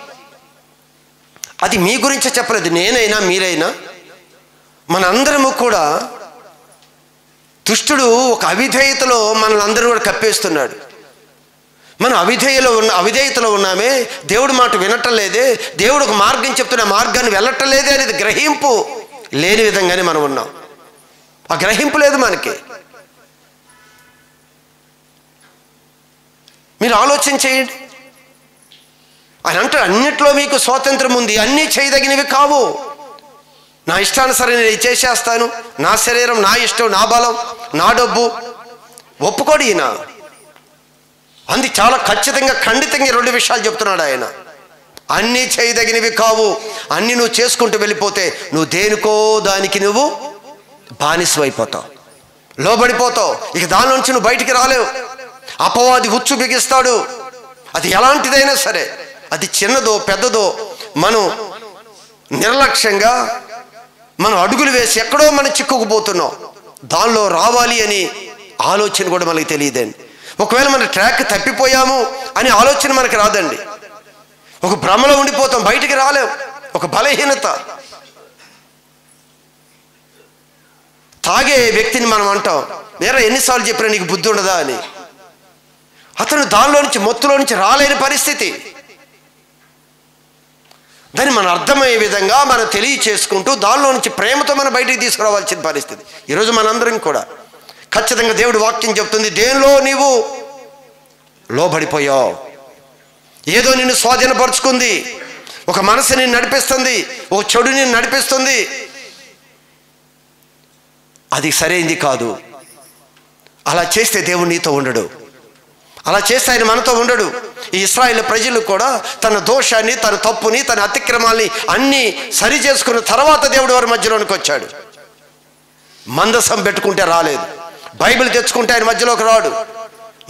అది మీ గురించే చెప్పలేదు, నేనైనా మీరైనా మనందరము కూడా దుష్టుడు ఒక అవిధేయతలో మనల్ని అందరూ కూడా కప్పేస్తున్నాడు. మనం అవిధేయతలో ఉన్నామే, దేవుడి మాట వినటం లేదే, దేవుడు ఒక మార్గం చెప్తున్న మార్గాన్ని వెళ్ళటం లేదే అనేది గ్రహింపు లేని విధంగానే మనం ఉన్నాం. ఆ గ్రహింపు లేదు మనకి. మీరు ఆలోచన చేయండి. ఆయన అంటారు, అన్నిట్లో మీకు స్వాతంత్రం ఉంది, అన్నీ చేయదగినవి కావు. నా ఇష్టానుసరి నేను చేసేస్తాను, నా శరీరం, నా ఇష్టం, నా బలం, నా డబ్బు ఒప్పుకోడు ఈయన. అంది చాలా ఖచ్చితంగా, ఖండితంగా రెండు విషయాలు చెప్తున్నాడు ఆయన. అన్నీ చేయదగినవి కావు. అన్నీ నువ్వు చేసుకుంటూ వెళ్ళిపోతే నువ్వు దేనికో దానికి నువ్వు బానిసైపోతావు, లోబడిపోతావు. ఇక దాని నుంచి నువ్వు బయటికి రాలేవు. అపవాది ఉచ్చు బిగిస్తాడు. అది ఎలాంటిదైనా సరే, అది చిన్నదో పెద్దదో, మనం నిర్లక్ష్యంగా మనం అడుగులు వేసి ఎక్కడో మనం చిక్కుకుపోతున్నాం. దానిలో రావాలి అని ఆలోచన కూడా మనకి తెలియదండి. ఒకవేళ మన ట్రాక్ తప్పిపోయాము అనే ఆలోచన మనకి రాదండి. ఒక భ్రమలో ఉండిపోతాం, బయటికి రాలేం. ఒక బలహీనత. తాగే వ్యక్తిని మనం అంటాం, వేరే ఎన్నిసార్లు చెప్పినా నీకు బుద్ధి ఉండదా అని. అతను దానిలో నుంచి, మొత్తులో నుంచి రాలేని పరిస్థితి. దాన్ని మనం అర్థమయ్యే విధంగా మనం తెలియచేసుకుంటూ దానిలో నుంచి ప్రేమతో మనం బయటికి తీసుకురావాల్సిన పరిస్థితి. ఈరోజు మనందరం కూడా ఖచ్చితంగా దేవుడి వాక్యం చెప్తుంది, దేనిలో నీవు లోబడిపోయావు, ఏదో నిన్ను స్వాధీనపరుచుకుంది, ఒక మనసు నిన్ను నడిపిస్తుంది, ఒక చెడు నిన్ను నడిపిస్తుంది. అది సరైంది కాదు. అలా చేస్తే దేవుడు నీతో ఉండడు. అలా చేస్తే ఆయన మనతో ఉండడు. ఈ ఇశ్రాయేలు ప్రజలు కూడా తన దోషాన్ని, తన తప్పుని, తన అతిక్రమాల్ని అన్నీ సరి చేసుకున్న తర్వాత దేవుడు వారి మధ్యలోనికి వచ్చాడు. మందసం పెట్టుకుంటే రాలేదు, బైబిల్ తెచ్చుకుంటే ఆయన మధ్యలోకి రాడు,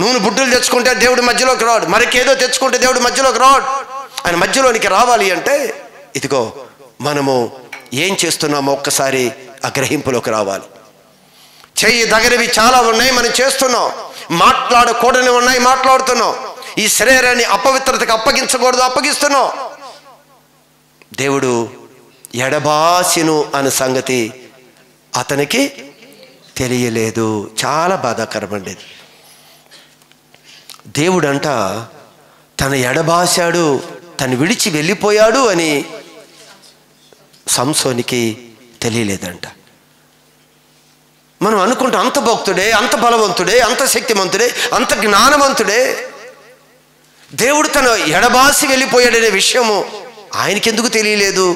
నూనె బుడ్డులు తెచ్చుకుంటే దేవుడి మధ్యలోకి రాడు, మరికేదో తెచ్చుకుంటే దేవుడి మధ్యలోకి రాడు. ఆయన మధ్యలోనికి రావాలి అంటే ఇదిగో మనము ఏం చేస్తున్నామో ఒక్కసారి ఆ గ్రహింపులోకి రావాలి. చేయదగినవి చాలా ఉన్నాయి, మనం చేస్తున్నాం. మాట్లాడకూడని ఉన్నాయి, మాట్లాడుతున్నాం. ఈ శరీరాన్ని అపవిత్రతకు అప్పగించకూడదు, అప్పగిస్తున్నాం. దేవుడు ఎడబాసిను అనే సంగతి అతనికి తెలియలేదు. చాలా బాధాకరమండి. దేవుడంట తన ఎడబాశాడు, తను విడిచి వెళ్ళిపోయాడు అని సంసోనికి తెలియలేదంట. మనం అనుకుంటాం అంత భక్తుడే, అంత బలవంతుడే, అంత శక్తిమంతుడే, అంత జ్ఞానవంతుడే, దేవుడు తను ఎడబాసి వెళ్ళిపోయాడనే విషయము ఆయనకెందుకు తెలియలేదు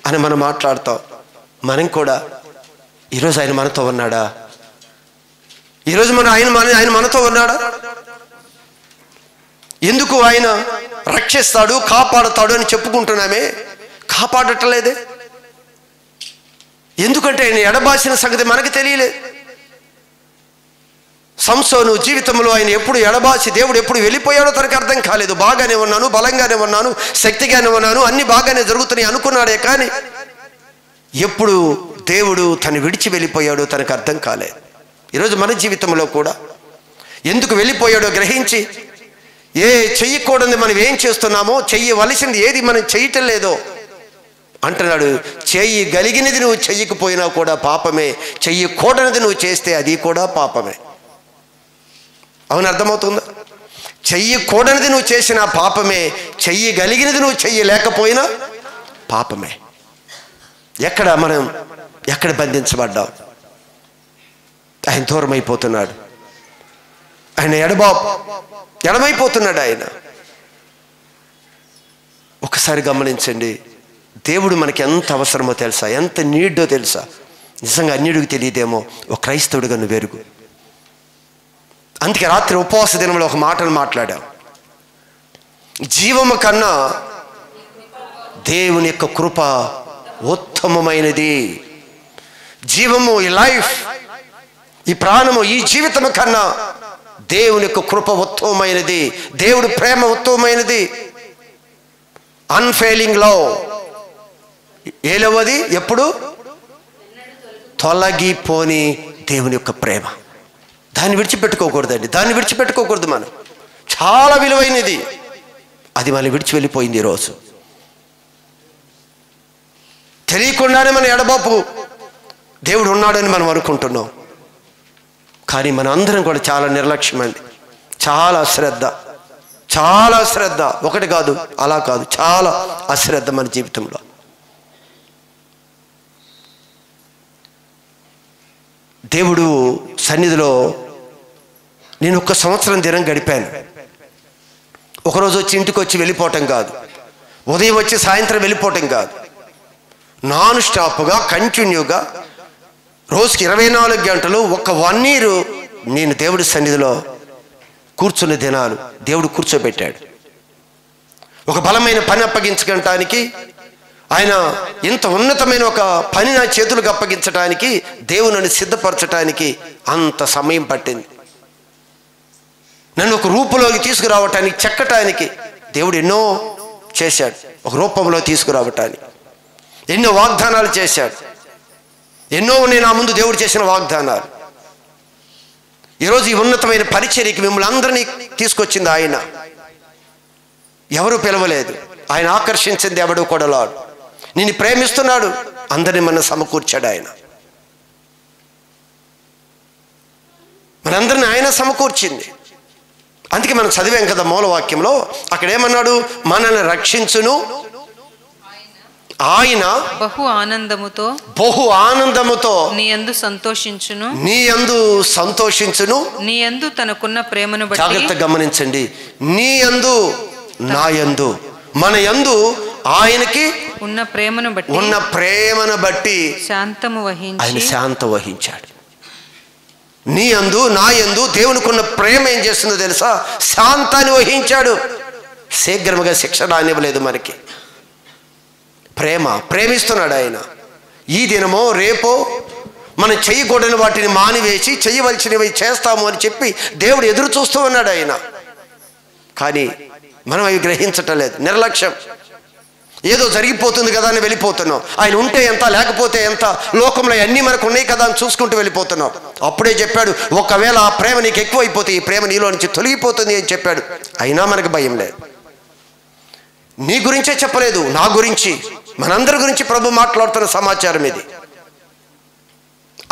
అని మనం మాట్లాడతాం. మనం కూడా ఈరోజు ఆయన మనతో ఉన్నాడా? ఈరోజు ఆయన మనతో ఉన్నాడా? ఎందుకు ఆయన రక్షిస్తాడు, కాపాడుతాడు అని చెప్పుకుంటున్నామే, కాపాడటలేదే. ఎందుకంటే ఆయన ఎడబాసిన సంగతి మనకు తెలియలేదు. సంసోను జీవితంలో ఆయన ఎప్పుడు ఎడబాసి దేవుడు ఎప్పుడు వెళ్ళిపోయాడో తనకు అర్థం కాలేదు. బాగానే ఉన్నాను, బలంగానే ఉన్నాను, శక్తిగానే ఉన్నాను, అన్ని బాగానే జరుగుతున్నాయి అనుకున్నాడే, కానీ ఎప్పుడు దేవుడు తను విడిచి వెళ్ళిపోయాడో తనకు అర్థం కాలేదు. ఈరోజు మన జీవితంలో కూడా ఎందుకు వెళ్ళిపోయాడో గ్రహించి ఏ చెయ్యకూడదు మనం ఏం చేస్తున్నామో, చెయ్యవలసింది ఏది మనం చేయటం లేదో అంటున్నాడు. చెయ్యగలిగినది నువ్వు చెయ్యకపోయినా కూడా పాపమే, చెయ్యకూడనిది నువ్వు చేస్తే అది కూడా పాపమే. అవును, అర్థమవుతుందా? చెయ్యకూడనిది నువ్వు చేసినా పాపమే, చెయ్యగలిగినది నువ్వు చెయ్యలేకపోయినా పాపమే. ఎక్కడ బంధించబడ్డావు? ఆయన దూరం అయిపోతున్నాడు, ఆయన ఎడమైపోతున్నాడు ఆయన. ఒకసారి గమనించండి, దేవుడు మనకి ఎంత అవసరమో తెలుసా, ఎంత నీడో తెలుసా? నిజంగా అన్యుడికి తెలియదేమో, ఒక క్రైస్తవుడిగా నువ్వు వెరుగు. అందుకే రాత్రి ఉపవాస దినంలో ఒక మాటను మాట్లాడాం. జీవము కన్నా దేవుని యొక్క కృప ఉత్తమమైనది. జీవము, ఈ లైఫ్, ఈ ప్రాణము, ఈ జీవితము కన్నా దేవుని యొక్క కృప ఉత్తమమైనది. దేవుడు ప్రేమ ఉత్తమమైనది. Unfailing love. ఏలవది ఎప్పుడు తొలగిపోని దేవుని యొక్క ప్రేమ. దాన్ని విడిచిపెట్టుకోకూడదండి, దాన్ని విడిచిపెట్టుకోకూడదు. మనం చాలా విలువైనది, అది మనం విడిచి వెళ్ళిపోయింది. ఈరోజు తెలియకుండానే మన ఎడబాపు దేవుడు ఉన్నాడని మనం అనుకుంటున్నాం. కానీ మన అందరం కూడా చాలా నిర్లక్ష్యం అండి, చాలా అశ్రద్ధ. ఒకటి కాదు, అలా కాదు, చాలా అశ్రద్ధ మన జీవితంలో. దేవుడు సన్నిధిలో నేను 1 సంవత్సరం దినం గడిపాను. ఒకరోజు వచ్చి ఇంటికి వచ్చి వెళ్ళిపోవటం కాదు, ఉదయం వచ్చి సాయంత్రం వెళ్ళిపోవటం కాదు, నాన్ స్టాప్గా కంటిన్యూగా రోజుకి 24 గంటలు 1 year నేను దేవుడి సన్నిధిలో కూర్చున్న దినాలు దేవుడు కూర్చోబెట్టాడు. ఒక బలమైన పని అప్పగించడానికి, ఆయన ఇంత ఉన్నతమైన ఒక పని నా చేతులకు అప్పగించడానికి, దేవుని సిద్ధపరచడానికి అంత సమయం పట్టింది. నన్ను ఒక రూపంలోకి తీసుకురావటానికి, చెక్కటానికి దేవుడు ఎన్నో చేశాడు. ఒక రూపంలో తీసుకురావటానికి ఎన్నో వాగ్దానాలు చేశాడు. ఎన్నో నేను ఆ ముందు దేవుడు చేసిన వాగ్దానాలు. ఈరోజు ఈ ఉన్నతమైన పరిచర్యకి మిమ్మల్ని అందరినీ తీసుకొచ్చింది ఆయన. ఎవరు పిలవలేదు, ఆయన ఆకర్షించింది ఎవడు కూడా లాడు. నిన్ను ప్రేమిస్తున్నాడు, అందరినీ మన సమకూర్చాడు ఆయన. మనందరినీ ఆయన సమకూర్చింది. అందుకే మనం చదివాం కదా మూలవాక్యంలో, అక్కడ ఏమన్నాడు? మనల్ని రక్షించును ఆయన బహు ఆనందముతో నీ యందు సంతోషించును. నీ యందు తనకున్న ప్రేమను బట్టి. జాగ్రత్త గమనించండి, నీ యందు, నా యందు, మన యందు ఆయనకి ఉన్న ప్రేమను బట్టి ఆయన శాంతం వహించాడు. నీ యందు, నా యందు దేవునికి ఉన్న ప్రేమ ఏం చేస్తుందో తెలుసా? శాంతాన్ని వహించాడు. శీఘ్రముగా శిక్ష రానివ్వలేదు మనకి. ప్రేమిస్తున్నాడు ఆయన. ఈ దినమో రేపో మనం చెయ్యకూడని వాటిని మానివేసి చెయ్యవలసినవి చేస్తాము అని చెప్పి దేవుడు ఎదురు చూస్తూ ఉన్నాడు ఆయన. కానీ మనం అవి గ్రహించటం లేదు, నిర్లక్ష్యం. ఏదో జరిగిపోతుంది కదా అని వెళ్ళిపోతున్నాం. ఆయన ఉంటే ఎంత, లేకపోతే ఎంత, లోకంలో అన్నీ మనకు ఉన్నాయి కదా అని చూసుకుంటూ వెళ్ళిపోతున్నాం. అప్పుడే చెప్పాడు, ఒకవేళ ఆ ప్రేమ నీకు ఎక్కువైపోతే ఈ ప్రేమ నీలో నుంచి తొలగిపోతుంది అని చెప్పాడు. అయినా మనకు భయం లేదు. నీ గురించే చెప్పలేదు, నా గురించి, మనందరి గురించి ప్రభు మాట్లాడుతున్న సమాచారం ఇది.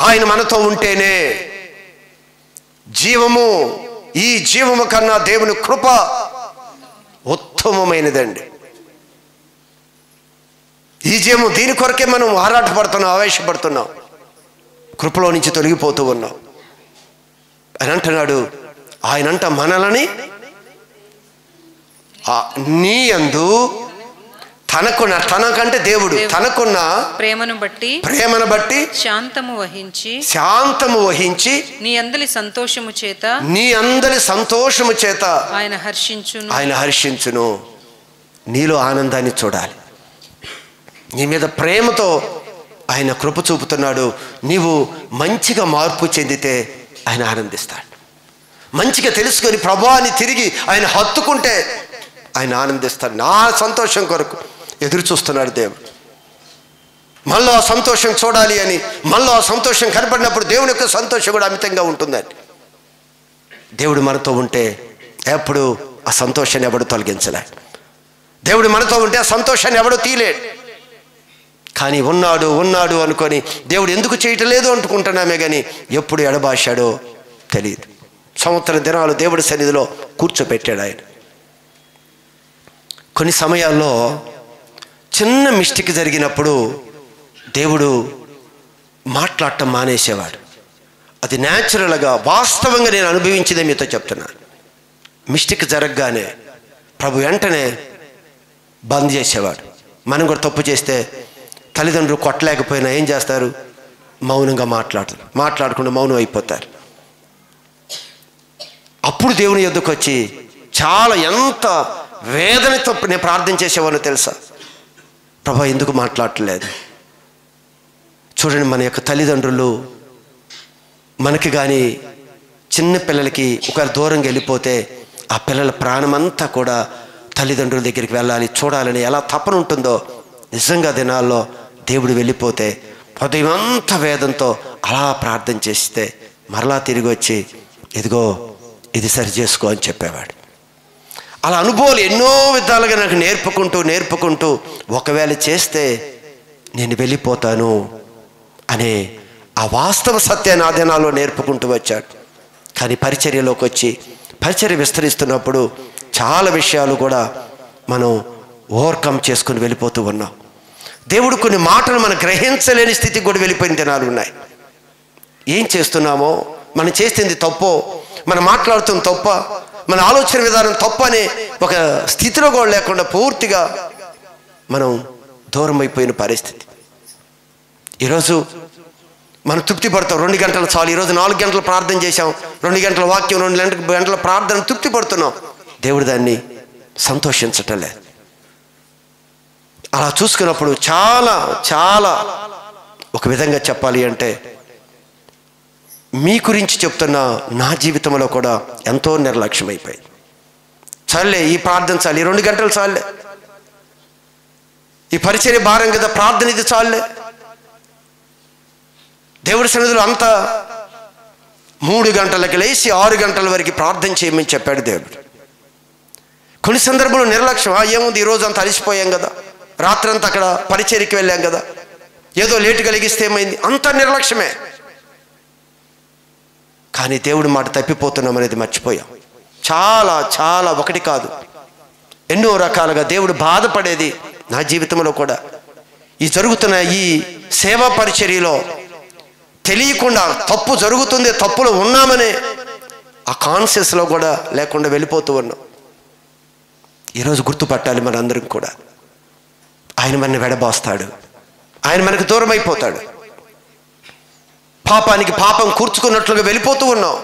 ఆయన మనతో ఉంటేనే జీవము, ఈ జీవము కన్నా దేవుని కృప ఉత్తమమైనదండి. ఈ జీవము, దీని కొరకే మనం ఆరాటపడుతున్నాం, ఆవేశపడుతున్నాం, కృపలో నుంచి తొలగిపోతూ ఉన్నాం. అని అంటున్నాడు. ఆయనంట మనలని నీ యందు తనకంటే దేవుడు తనకున్న ప్రేమను బట్టి శాంతము వహించి నీ అందలి సంతోషము చేత ఆయన హర్షించును. నీలో ఆనందాన్ని చూడాలి. నీ మీద ప్రేమతో ఆయన కృప చూపుతున్నాడు. నీవు మంచిగా మార్పు చెందితే ఆయన ఆనందిస్తాడు. మంచిగా తెలుసుకొని ప్రభువాన్ని తిరిగి ఆయన హత్తుకుంటే ఆయన ఆనందిస్తాడు. నా సంతోషం కొరకు ఎదురు చూస్తున్నాడు దేవుడు. మనలో ఆ సంతోషం చూడాలి అని, మనలో ఆ సంతోషం కనపడినప్పుడు దేవుని యొక్క సంతోషం కూడా అమితంగా ఉంటుందని. దేవుడు మనతో ఉంటే ఎప్పుడు ఆ సంతోషాన్ని ఎవడు తొలగించలే. దేవుడు మనతో ఉంటే ఆ సంతోషాన్ని ఎవడు తీయలేడు. కానీ ఉన్నాడు ఉన్నాడు అనుకొని దేవుడు ఎందుకు చేయటం లేదు అనుకుంటున్నామే కానీ ఎప్పుడు ఎడబాశాడో తెలియదు. సంవత్సరం దినాలు దేవుడి సన్నిధిలో కూర్చోపెట్టాడు ఆయన. కొన్ని సమయాల్లో చిన్న మిస్టేక్ జరిగినప్పుడు దేవుడు మాట్లాడటం మానేసేవాడు. అది న్యాచురల్గా వాస్తవంగా నేను అనుభవించిందే మీతో చెప్తున్నాను. మిస్టేక్ జరగగానే ప్రభు వెంటనే బంద్ చేసేవాడు. మనం కూడా తప్పు చేస్తే తల్లిదండ్రులు కొట్టలేకపోయినా ఏం చేస్తారు? మౌనంగా మాట్లాడకుండా మౌనం అయిపోతారు. అప్పుడు దేవుని యొద్దకు వచ్చి చాలా ఎంత వేదనతో నేను ప్రార్థన చేసేవాడిని తెలుసా? ప్రభా ఎందుకు మాట్లాడట్లేదు? చూడండి, మన యొక్క తల్లిదండ్రులు మనకి కానీ చిన్న పిల్లలకి ఒకవేళ దూరంగా వెళ్ళిపోతే ఆ పిల్లల ప్రాణమంతా కూడా తల్లిదండ్రుల దగ్గరికి వెళ్ళాలి, చూడాలని ఎలా తపన ఉంటుందో, నిజంగా దినాల్లో దేవుడు వెళ్ళిపోతే ఉదయం అంతా వేదంతో అలా ప్రార్థన చేస్తే మరలా తిరిగి వచ్చి ఇదిగో ఇది సరి చేసుకో అని చెప్పేవాడు. అలా అనుభవాలు ఎన్నో విధాలుగా నాకు నేర్పుకుంటూ ఒకవేళ చేస్తే నేను వెళ్ళిపోతాను అనే ఆ వాస్తవ సత్యాన్ని ఆ దినాల్లో నేర్పుకుంటూ వచ్చాడు. కానీ పరిచర్యలోకి వచ్చి పరిచర్య విస్తరిస్తున్నప్పుడు చాలా విషయాలు కూడా మనం ఓవర్కమ్ చేసుకుని వెళ్ళిపోతూ ఉన్నాం. దేవుడు కొన్ని మాటలు మనం గ్రహించలేని స్థితికి కూడా వెళ్ళిపోయిన దినాలు ఉన్నాయి. ఏం చేస్తున్నామో, మనం చేస్తుంది తప్పో, మనం మాట్లాడుతున్న తప్ప, మన ఆలోచన విధానం తప్ప అనే ఒక స్థితిలో కూడా లేకుండా పూర్తిగా మనం దూరం అయిపోయిన పరిస్థితి. ఈరోజు మనం తృప్తి పడతాం. 2 గంటలు చాలు, ఈరోజు 4 గంటలు ప్రార్థన చేశాం, 2 గంటల వాక్యం, 2 గంటల ప్రార్థన తృప్తి పడుతున్నాం. దేవుడు దాన్ని సంతోషించటం లేదు. అలా చూసుకున్నప్పుడు చాలా చాలా ఒక విధంగా చెప్పాలి అంటే మీ గురించి చెప్తున్న నా జీవితంలో కూడా ఎంతో నిర్లక్ష్యం అయిపోయింది. చాలే ఈ ప్రార్థన చాలు, ఈ 2 గంటలు చాలే, ఈ పరిచర్య భారం కదా, ప్రార్థన ఇది చాలే. దేవుడి సన్నిధిలో అంతా 3 గంటలకు లేచి 6 గంటల వరకు ప్రార్థన చేయమని చెప్పాడు దేవుడు. కొన్ని సందర్భంలో నిర్లక్ష్యం, ఏముంది ఈరోజు అంతా అలసిపోయాం కదా, రాత్రంతా అక్కడ పరిచర్యకి వెళ్ళాం కదా, ఏదో లేటు కలిగిస్తే ఏమైంది, అంత నిర్లక్ష్యమే. కానీ దేవుడి మాట తప్పిపోతున్నాం అనేది మర్చిపోయాం. చాలా చాలా ఒకటి కాదు ఎన్నో రకాలుగా దేవుడు బాధపడేది నా జీవితంలో కూడా. ఈ జరుగుతున్న ఈ సేవా పరిచర్యలో తెలియకుండా తప్పు జరుగుతుంది, తప్పులో ఉన్నామనే ఆ కాన్షియస్లో కూడా లేకుండా వెళ్ళిపోతూ ఉన్నాం. ఈరోజు గుర్తుపట్టాలి మనందరం కూడా, ఆయన మనని వెడబాస్తాడు, ఆయన మనకు దూరం అయిపోతాడు. పాపానికి పాపం కూర్చుకున్నట్లుగా వెళ్ళిపోతూ ఉన్నాం.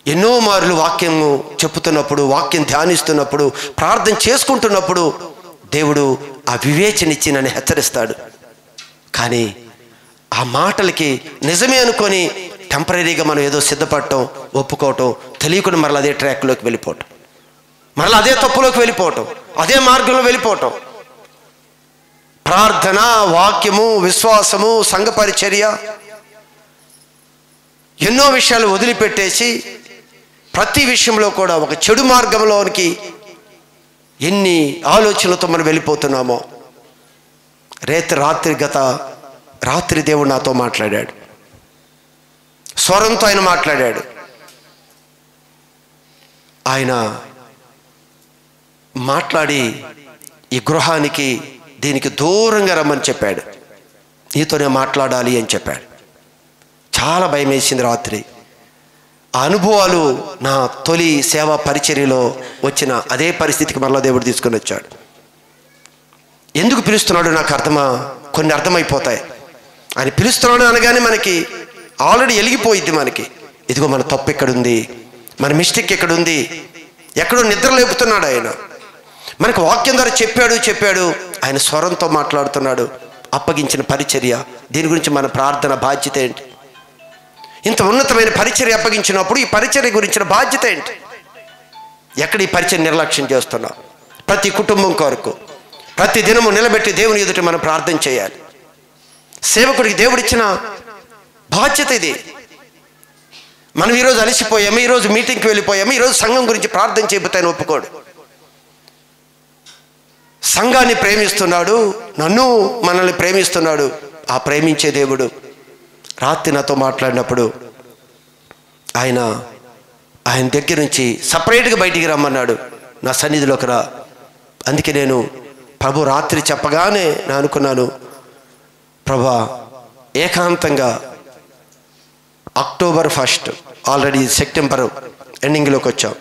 ఎన్నో మార్లు వాక్యము చెప్పుతున్నప్పుడు, వాక్యం ధ్యానిస్తున్నప్పుడు, ప్రార్థన చేసుకుంటున్నప్పుడు దేవుడు ఆ వివేచనిచ్చి నన్ను హెచ్చరిస్తాడు. కానీ ఆ మాటలకి నిజమే అనుకొని టెంపరీగా మనం ఏదో సిద్ధపడటం, ఒప్పుకోవటం, తెలియకుండా మరలా అదే ట్రాక్లోకి వెళ్ళిపోవటం, మరలా అదే తప్పులోకి వెళ్ళిపోవటం, అదే మార్గంలో వెళ్ళిపోవటం. ప్రార్థన, వాక్యము, విశ్వాసము, సంఘ పరిచర్య ఎన్నో విషయాలు వదిలిపెట్టేసి ప్రతి విషయంలో కూడా ఒక చెడు మార్గంలోనికి ఎన్ని ఆలోచనలతో మనం వెళ్ళిపోతున్నామో. రాత్రి దేవుడు నాతో మాట్లాడాడు, స్వరంతో ఆయన మాట్లాడాడు. ఆయన మాట్లాడి ఈ గృహానికి దీనికి దూరంగా రమ్మని చెప్పాడు, నీతోనే మాట్లాడాలి అని చెప్పాడు. చాలా భయం వేసింది రాత్రి. ఆ అనుభవాలు నా తొలి సేవా పరిచర్యలో వచ్చిన అదే పరిస్థితికి మరలా దేవుడు తీసుకొని వచ్చాడు. ఎందుకు పిలుస్తున్నాడు నాకు కొన్ని అర్థమైపోతాయి. ఆయన పిలుస్తున్నాడు అనగానే మనకి ఆల్రెడీ వెలిగిపోయిద్ది మనకి, ఇదిగో మన తప్పు ఎక్కడుంది, మన మిస్టేక్ ఎక్కడుంది, ఎక్కడో నిద్ర లేపుతున్నాడు ఆయన. మనకు వాక్యం ద్వారా చెప్పాడు, ఆయన స్వరంతో మాట్లాడుతున్నాడు. అప్పగించిన పరిచర్య, దీని గురించి మన ప్రార్థన బాధ్యత ఏంటి? ఇంత ఉన్నతమైన పరిచర్య అప్పగించినప్పుడు ఈ పరిచర్య గురించిన బాధ్యత ఏంటి? ఎక్కడ ఈ పరిచర్య నిర్లక్ష్యం చేస్తున్నాం? ప్రతి కుటుంబం కొరకు, ప్రతి దినము నిలబెట్టి దేవుని ఎదుట మనం ప్రార్థన చేయాలి. సేవకుడికి దేవుడిచ్చిన బాధ్యత ఇది. మనం ఈరోజు అలసిపోయాము, ఈరోజు మీటింగ్కి వెళ్ళిపోయాము, ఈరోజు సంఘం గురించి ప్రార్థన చేయబోతే ఆయన ఒప్పుకోడు. సంఘాన్ని ప్రేమిస్తున్నాడు, నన్ను మనల్ని ప్రేమిస్తున్నాడు. ఆ ప్రేమించే దేవుడు రాత్రి నాతో మాట్లాడినప్పుడు ఆయన దగ్గర నుంచి సపరేట్గా బయటికి రమ్మన్నాడు, నా సన్నిధిలోకి రా. అందుకే నేను ప్రభు రాత్రి చెప్పగానే నేను అనుకున్నాను, ప్రభా ఏకాంతంగా అక్టోబర్ 1 ఆల్రెడీ సెప్టెంబర్ ఎండింగ్లోకి వచ్చాం.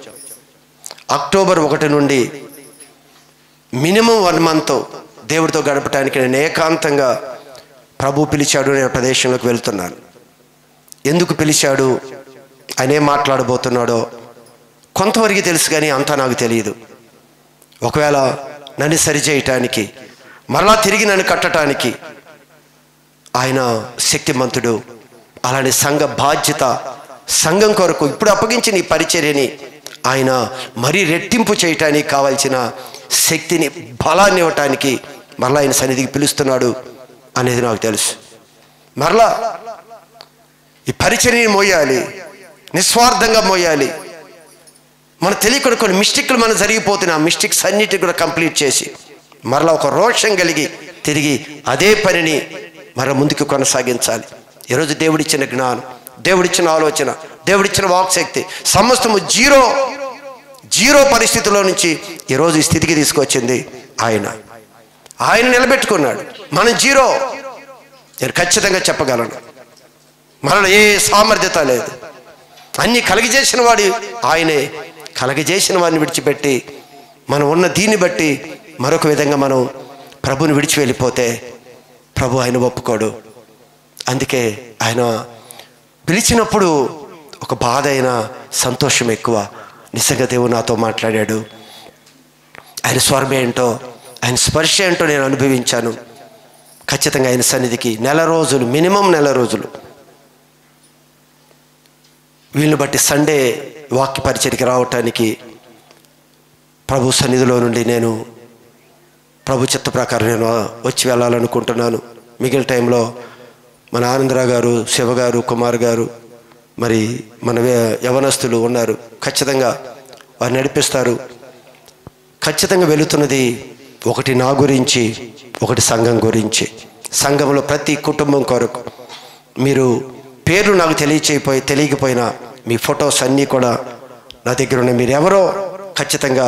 అక్టోబర్ 1 నుండి మినిమం 1 మంత్ దేవుడితో గడపడానికి నేను ఏకాంతంగా ప్రభు పిలిచాడు. నేను ప్రదేశంలోకి వెళ్తున్నాను. ఎందుకు పిలిచాడు, ఆయన ఏం మాట్లాడబోతున్నాడో కొంతవరకు తెలుసు, కానీ అంతా నాకు తెలియదు. ఒకవేళ నన్ను సరిచేయటానికి, మరలా తిరిగి నన్ను కట్టడానికి ఆయన శక్తిమంతుడు. అలానే సంఘ బాధ్యత, సంఘం కొరకు ఇప్పుడు అప్పగించిన ఈ పరిచర్యని ఆయన మరీ రెట్టింపు చేయటానికి కావాల్సిన శక్తిని, బలాన్ని ఇవ్వటానికి మరలా ఆయన సన్నిధికి పిలుస్తున్నాడు అనేది నాకు తెలుసు. మరలా ఈ పరిచర్యని మోయాలి, నిస్వార్థంగా మోయాలి. మన తెలియకుండా కొన్ని మిస్టేక్లు మనం జరిగిపోతున్న ఆ మిస్టేక్స్ అన్నిటిని కూడా కంప్లీట్ చేసి మరలా ఒక రోషం కలిగి తిరిగి అదే పనిని మరలా ముందుకు కొనసాగించాలి. ఈరోజు దేవుడిచ్చిన జ్ఞానం, దేవుడిచ్చిన ఆలోచన, దేవుడిచ్చిన వాక్శక్తి సమస్తము జీరో పరిస్థితిలో నుంచి ఈరోజు ఈ స్థితికి తీసుకొచ్చింది ఆయన నిలబెట్టుకున్నాడు. మనం జీరో. నేను ఖచ్చితంగా చెప్పగలను, మనలో ఏ సామర్థ్యత లేదు. అన్నీ కలిగజేసిన వాడు ఆయనే. కలగజేసిన వాడిని విడిచిపెట్టి మనం ఉన్న దీన్ని బట్టి మరొక విధంగా మనం ప్రభుని విడిచి వెళ్ళిపోతే ప్రభు ఆయన ఒప్పుకోడు. అందుకే ఆయన పిలిచినప్పుడు ఒక బాధ అయినా సంతోషం ఎక్కువ. నిజంగా దేవుడు నాతో మాట్లాడాడు. ఆయన స్వరం ఏంటో, ఆయన స్పర్శ ఏంటో నేను అనుభవించాను. ఖచ్చితంగా ఆయన సన్నిధికి మినిమం నెల రోజులు వీళ్ళని బట్టి సండే వాక్య పరిచర్యకి రావటానికి ప్రభు సన్నిధిలో నుండి నేను ప్రభు చిత్త ప్రకారం నేను వచ్చి వెళ్ళాలనుకుంటున్నాను. మిగిలిన టైంలో మన ఆనందరావు గారు, శివ గారు, కుమార్ గారు, మరి మన యవనస్తులు ఉన్నారు. ఖచ్చితంగా వారు నడిపిస్తారు. ఖచ్చితంగా వెళుతున్నది ఒకటి నా గురించి, ఒకటి సంఘం గురించి. సంఘంలో ప్రతి కుటుంబం కొరకు మీరు పేర్లు నాకు తెలియకపోయినా మీ ఫొటోస్ అన్నీ కూడా నా దగ్గర ఉన్నాయి. మీరు ఎవరో ఖచ్చితంగా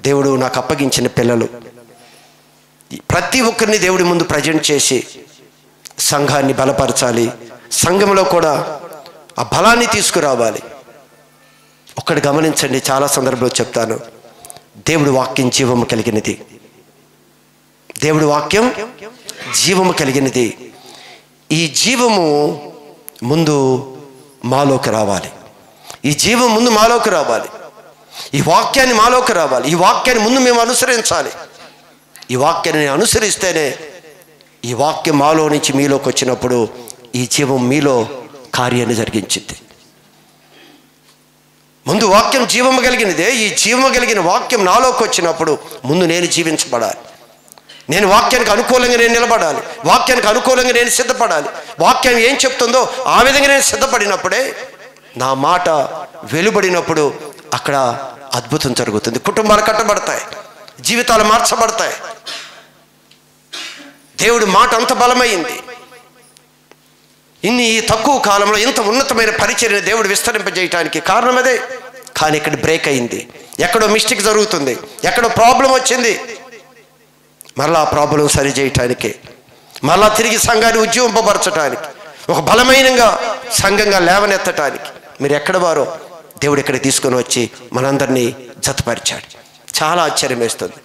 దేవుడు నాకు అప్పగించిన పిల్లలు. ప్రతి ఒక్కరిని దేవుడి ముందు ప్రజెంట్ చేసి సంఘాన్ని బలపరచాలి. సంఘంలో కూడా ఆ బలాన్ని తీసుకురావాలి. ఒక్కటి గమనించండి, చాలా సందర్భంలో చెప్తాను, దేవుడి వాక్యం జీవము కలిగినది. దేవుడి వాక్యం జీవము కలిగినది. ఈ జీవము ముందు మాలోకి రావాలి. ఈ జీవం ముందు మాలోకి రావాలి. ఈ వాక్యాన్ని మాలోకి రావాలి. ఈ వాక్యాన్ని ముందు మేము అనుసరించాలి. ఈ వాక్యాన్ని అనుసరిస్తేనే ఈ వాక్యం మాలో నుంచి మీలోకి వచ్చినప్పుడు ఈ జీవం మీలో కార్యాన్ని జరిగించింది. ముందు వాక్యం జీవము కలిగినదే. ఈ జీవము కలిగిన వాక్యం నాలోకి వచ్చినప్పుడు ముందు నేను జీవించబడాలి. నేను వాక్యానికి అనుకూలంగా నేను నిలబడాలి. వాక్యానికి అనుకూలంగా నేను సిద్ధపడాలి. వాక్యం ఏం చెప్తుందో ఆ విధంగా నేను సిద్ధపడినప్పుడే నా మాట వెలువడినప్పుడు అక్కడ అద్భుతం జరుగుతుంది. కుటుంబాలు కట్టబడతాయి, జీవితాలు మార్చబడతాయి. దేవుడి మాట అంత బలమైంది. ఈ తక్కువ కాలంలో ఇంత ఉన్నతమైన పరిచర్యను దేవుడు విస్తరింపజేయటానికి కారణం అదే. కానీ ఇక్కడ బ్రేక్ అయింది, ఎక్కడో మిస్టేక్ జరుగుతుంది, ఎక్కడో ప్రాబ్లం వచ్చింది. మరలా ఆ ప్రాబ్లం సరి చేయటానికి, మరలా తిరిగి సంఘాన్ని ఉజ్జీవింపబరచడానికి, ఒక బలమైనగా సంఘంగా లేవనెత్తటానికి మీరు ఎక్కడ వారో దేవుడు ఇక్కడికి తీసుకొని వచ్చి మనందరినీ జతపరిచాడు. చాలా ఆశ్చర్యం వేస్తుంది.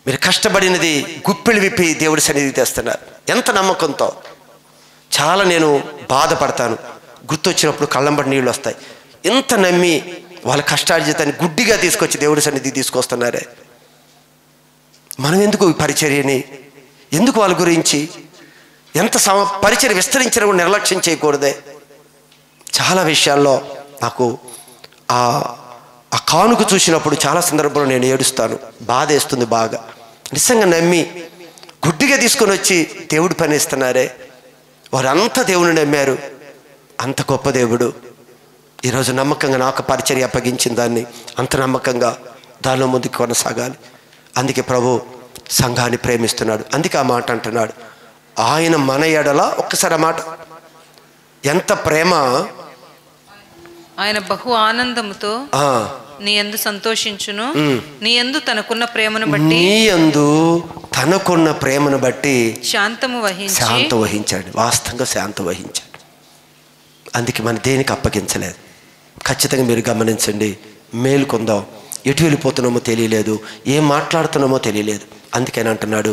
మీరు కష్టపడినది గుప్పిళ్ళు విప్పి దేవుడి సన్నిధికి తెస్తున్నారు. ఎంత నమ్మకంతో. చాలా నేను బాధపడతాను, గుర్తొచ్చినప్పుడు కళ్ళంబడి నీళ్ళు వస్తాయి. ఎంత నమ్మి వాళ్ళ కష్టార్జితాన్ని గుడ్డిగా తీసుకొచ్చి దేవుడి సన్నిధికి తీసుకొస్తున్నారే. మనం ఎందుకు ఈ పరిచర్యని, ఎందుకు వాళ్ళ గురించి ఎంత పరిచర్య విస్తరించిన కూడా నిర్లక్ష్యం చేయకూడదే. చాలా విషయాల్లో నాకు ఆ ఆ కానుక చూసినప్పుడు చాలా సందర్భంలో నేను ఏడుస్తాను, బాధ వేస్తుంది బాగా. నిజంగా నమ్మి గుడ్డిగా తీసుకొని వచ్చి దేవుడు పని ఇస్తున్నారే, వారంతా దేవుని నమ్మారు. అంత గొప్ప దేవుడు ఈరోజు నమ్మకంగా నాకు పరిచర్య అప్పగించిన దాన్ని అంత నమ్మకంగా దానిలో ముందుకు కొనసాగాలి. అందుకే ప్రభు సంఘాన్ని ప్రేమిస్తున్నాడు. అందుకే ఆ మాట అంటున్నాడు, ఆయన మన ఎడల. ఒక్కసారి ఆ మాట, ఎంత ప్రేమ! ఆయన బహు ఆనందముతో నీ యందు సంతోషించును, నీ యందు తనకున్న ప్రేమను బట్టి, నీ యందు తనకున్న ప్రేమను బట్టి శాంతం వహించాడు. వాస్తవంగా శాంతం వహించాడు. అందుకే మన దేనికి అప్పగించలేదు. ఖచ్చితంగా మీరు గమనించండి, మేలుకొందాం. ఎటు వెళ్ళిపోతున్నామో తెలియలేదు, ఏం మాట్లాడుతున్నామో తెలియలేదు. అందుకని అంటున్నాడు,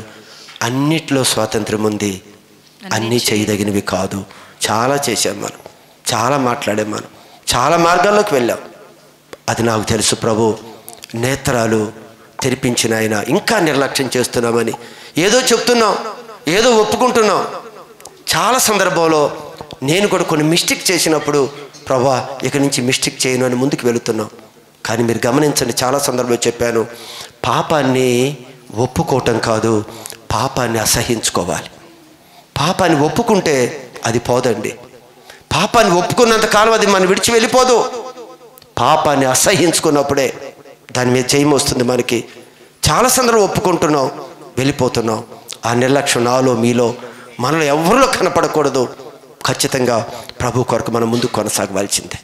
అన్నిట్లో స్వాతంత్రం ఉంది, అన్నీ చేయదగినవి కాదు. చాలా చేశాం మనం, చాలా మాట్లాడాం మనం, చాలా మార్గాల్లోకి వెళ్ళాం. అది నాకు తెలుసు ప్రభు. నేత్రాలు తెరిపించిన ఆయన ఇంకా నిర్లక్ష్యం చేస్తున్నామని ఏదో చెప్తున్నాం, ఏదో ఒప్పుకుంటున్నాం. చాలా సందర్భంలో నేను కూడా కొన్ని మిస్టేక్ చేసినప్పుడు, ప్రభా ఇక నుంచి మిస్టేక్ చేయను అని ముందుకు వెళుతున్నాం. కానీ మీరు గమనించండి, చాలా సందర్భంలో చెప్పాను, పాపాన్ని ఒప్పుకోవటం కాదు, పాపాన్ని అసహించుకోవాలి. పాపాన్ని ఒప్పుకుంటే అది పోదండి. పాపాన్ని ఒప్పుకున్నంత కాలం అది మనం విడిచి వెళ్ళిపోదు. పాపాన్ని అసహించుకున్నప్పుడే దాని మీద జయం వస్తుంది మనకి. చాలా సందర్భం ఒప్పుకుంటున్నాం, వెళ్ళిపోతున్నాం. ఆ నిర్లక్ష్యం నాలో మీలో మనలో ఎవరిలో కనపడకూడదు. ఖచ్చితంగా ప్రభు కొరకు మనం ముందుకు కొనసాగవలసిందే.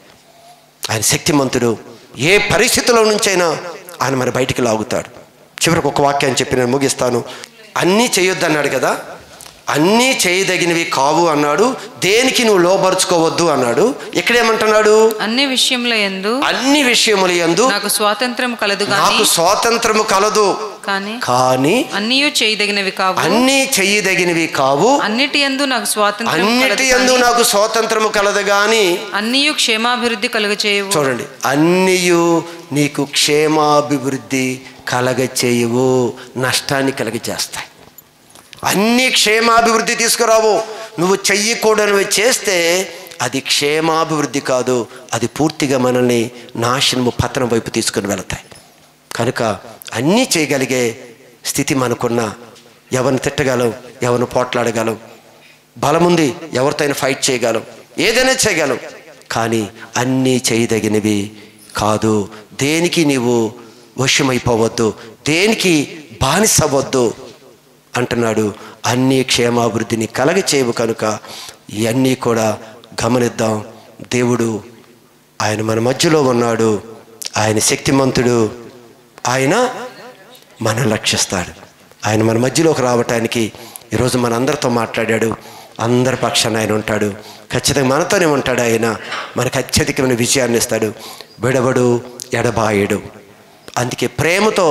ఆయన శక్తిమంతుడు. ఏ పరిస్థితుల్లో నుంచైనా ఆయన మన బయటికి లాగుతాడు. చివరికి ఒక వాక్యాన్ని చెప్పి నేను ముగిస్తాను. అన్నీ చేయొద్దు అన్నాడు కదా, అన్నీ చేయదగినవి కావు అన్నాడు. దేనికి నువ్వు లోబరుచుకోవద్దు అన్నాడు. ఇక్కడేమంటున్నాడు, అన్ని విషయముల యందు నాకు స్వాతంత్రం కలదు, నాకు స్వాతంత్రము కలదు, కానీ అన్నీ చేయదగినవి కావు. అన్నిటి యందు నాకు స్వాతంత్రము కలదు, కానీ అన్నీ క్షేమాభివృద్ధి కలుగచేయవు. చూడండి, అన్నీయు నీకు క్షేమాభివృద్ధి కలగచేయవు, నష్టాన్ని కలగచేస్తాయి. అన్నీ క్షేమాభివృద్ధి తీసుకురావు. నువ్వు చెయ్యకూడనివి చేస్తే అది క్షేమాభివృద్ధి కాదు, అది పూర్తిగా మనల్ని నాశనము, పతనం వైపు తీసుకుని వెళతాయి. కనుక అన్నీ చేయగలిగే స్థితి మనకున్న, ఎవరిని తిట్టగలం, ఎవరిని పోట్లాడగలం, బలముంది, ఎవరితోనైనా ఫైట్ చేయగలం, ఏదైనా చేయగలం. కానీ అన్నీ చేయదగినవి కాదు. దేనికి నీవు వశమైపోవద్దు, దేనికి బానిసవద్దు అంటున్నాడు. అన్నీ క్షేమాభివృద్ధిని కలగచేయవు. కనుక ఇవన్నీ కూడా గమనిద్దాం. దేవుడు ఆయన మన మధ్యలో ఉన్నాడు, ఆయన శక్తిమంతుడు, ఆయన మనం రక్షిస్తాడు. ఆయన మన మధ్యలోకి రావటానికి ఈరోజు మన అందరితో మాట్లాడాడు. అందరి పక్షాన ఆయన ఉంటాడు. ఖచ్చితంగా మనతోనే ఉంటాడు. ఆయన మనకు అత్యధికమైన విజయాన్ని ఇస్తాడు. విడవడు, ఎడబాయడు. అందుకే ప్రేమతో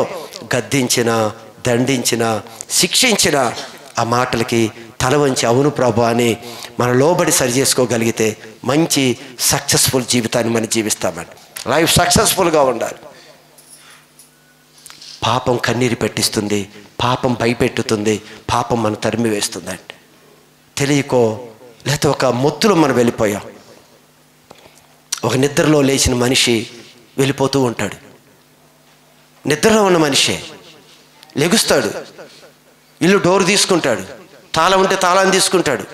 గద్దించిన, దండించిన, శిక్షించిన ఆ మాటలకి తల వంచి అవును ప్రభు అని మనం లోబడి సరి చేసుకోగలిగితే మంచి సక్సెస్ఫుల్ జీవితాన్ని మనం జీవిస్తామండి. లైఫ్ సక్సెస్ఫుల్గా ఉండాలి. పాపం కన్నీరు పెట్టిస్తుంది, పాపం భయపెట్టుతుంది, పాపం మనం తరిమి వేస్తుందండి. తెలియకో లేకపోతే ఒక మొత్తులో మనం వెళ్ళిపోయాం. ఒక నిద్రలో లేచిన మనిషి వెళ్ళిపోతూ ఉంటాడు. నిద్రలో ఉన్న మనిషే లెగుస్తాడు, ఇల్లు డోర్ తీసుకుంటాడు, తాళం ఉంటే తాళాన్ని తీసుకుంటాడు,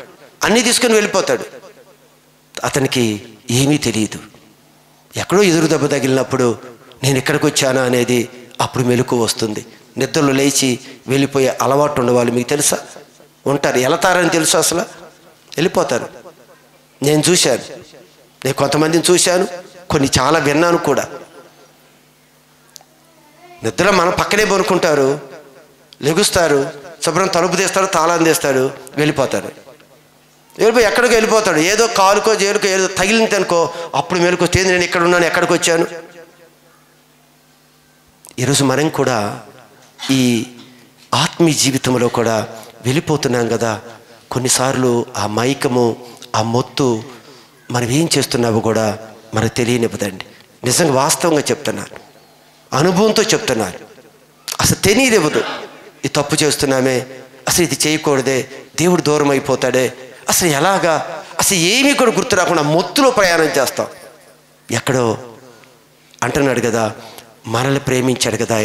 అన్నీ తీసుకుని వెళ్ళిపోతాడు. అతనికి ఏమీ తెలియదు. ఎక్కడో ఎదురు దెబ్బ తగిలినప్పుడు నేను ఎక్కడికి వచ్చానా అనేది అప్పుడు మెలకు వస్తుంది. నిద్రలో లేచి వెళ్ళిపోయే అలవాటు ఉండేవాళ్ళు మీకు తెలుసా? ఉంటారు. వెళతారని తెలుసు, అసలు వెళ్ళిపోతారు. నేను చూశాను, నేను కొంతమందిని చూశాను, కొన్ని చాలా విన్నాను కూడా. నిద్ర మన పక్కనే పడుకుంటారు, లెగుస్తారు, శుభ్రం తలుపు తీస్తాడు, తాళం తీస్తాడు, వెళ్ళిపోతాడు. వెళ్ళిపోయి ఎక్కడికి వెళ్ళిపోతాడు. ఏదో కాలుకో జేలుకో ఏదో తగిలింది అనుకో, అప్పుడు మెలకు నేను ఎక్కడ ఉన్నాను, ఎక్కడికి వచ్చాను. ఈరోజు మనం కూడా ఈ ఆత్మీయ జీవితంలో కూడా వెళ్ళిపోతున్నాం కదా. కొన్నిసార్లు ఆ మైకము, ఆ మొత్తు మనం ఏం చేస్తున్నావో కూడా మనకు తెలియనివ్వదండి. నిజంగా వాస్తవంగా చెప్తున్నాను, అనుభవంతో చెప్తున్నాను. అసలు తెలియనివ్వదు. ఈ తప్పు చేస్తున్నామే, అసలు ఇది చేయకూడదే, దేవుడు దూరం అయిపోతాడే, అసలు ఎలాగా, అసలు ఏమీ కూడా గుర్తు రాకుండా మొత్తులో ప్రయాణం చేస్తాం. ఎక్కడో అంటున్నాడు కదా, మనల్ని ప్రేమించాడు కదా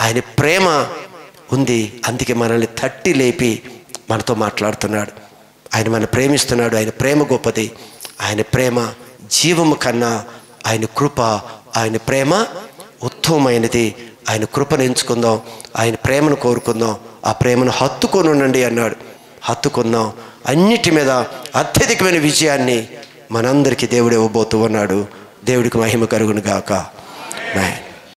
ఆయన ప్రేమ ఉంది. అందుకే మనల్ని తట్టి లేపి మనతో మాట్లాడుతున్నాడు. ఆయన మనల్ని ప్రేమిస్తున్నాడు. ఆయన ప్రేమ గొప్పది. ఆయన ప్రేమ జీవము కన్నా ఆయన కృప, ఆయన ప్రేమ ఉత్తమమైనది. ఆయన కృపను ఎంచుకుందాం, ఆయన ప్రేమను కోరుకుందాం, ఆ ప్రేమను హత్తుకొని ఉండండి అన్నాడు. హత్తుకుందాం. అన్నిటి మీద అత్యధికమైన విజయాన్ని మనందరికీ దేవుడు ఇవ్వబోతూ ఉన్నాడు. దేవుడికి మహిమ కలుగును గాక.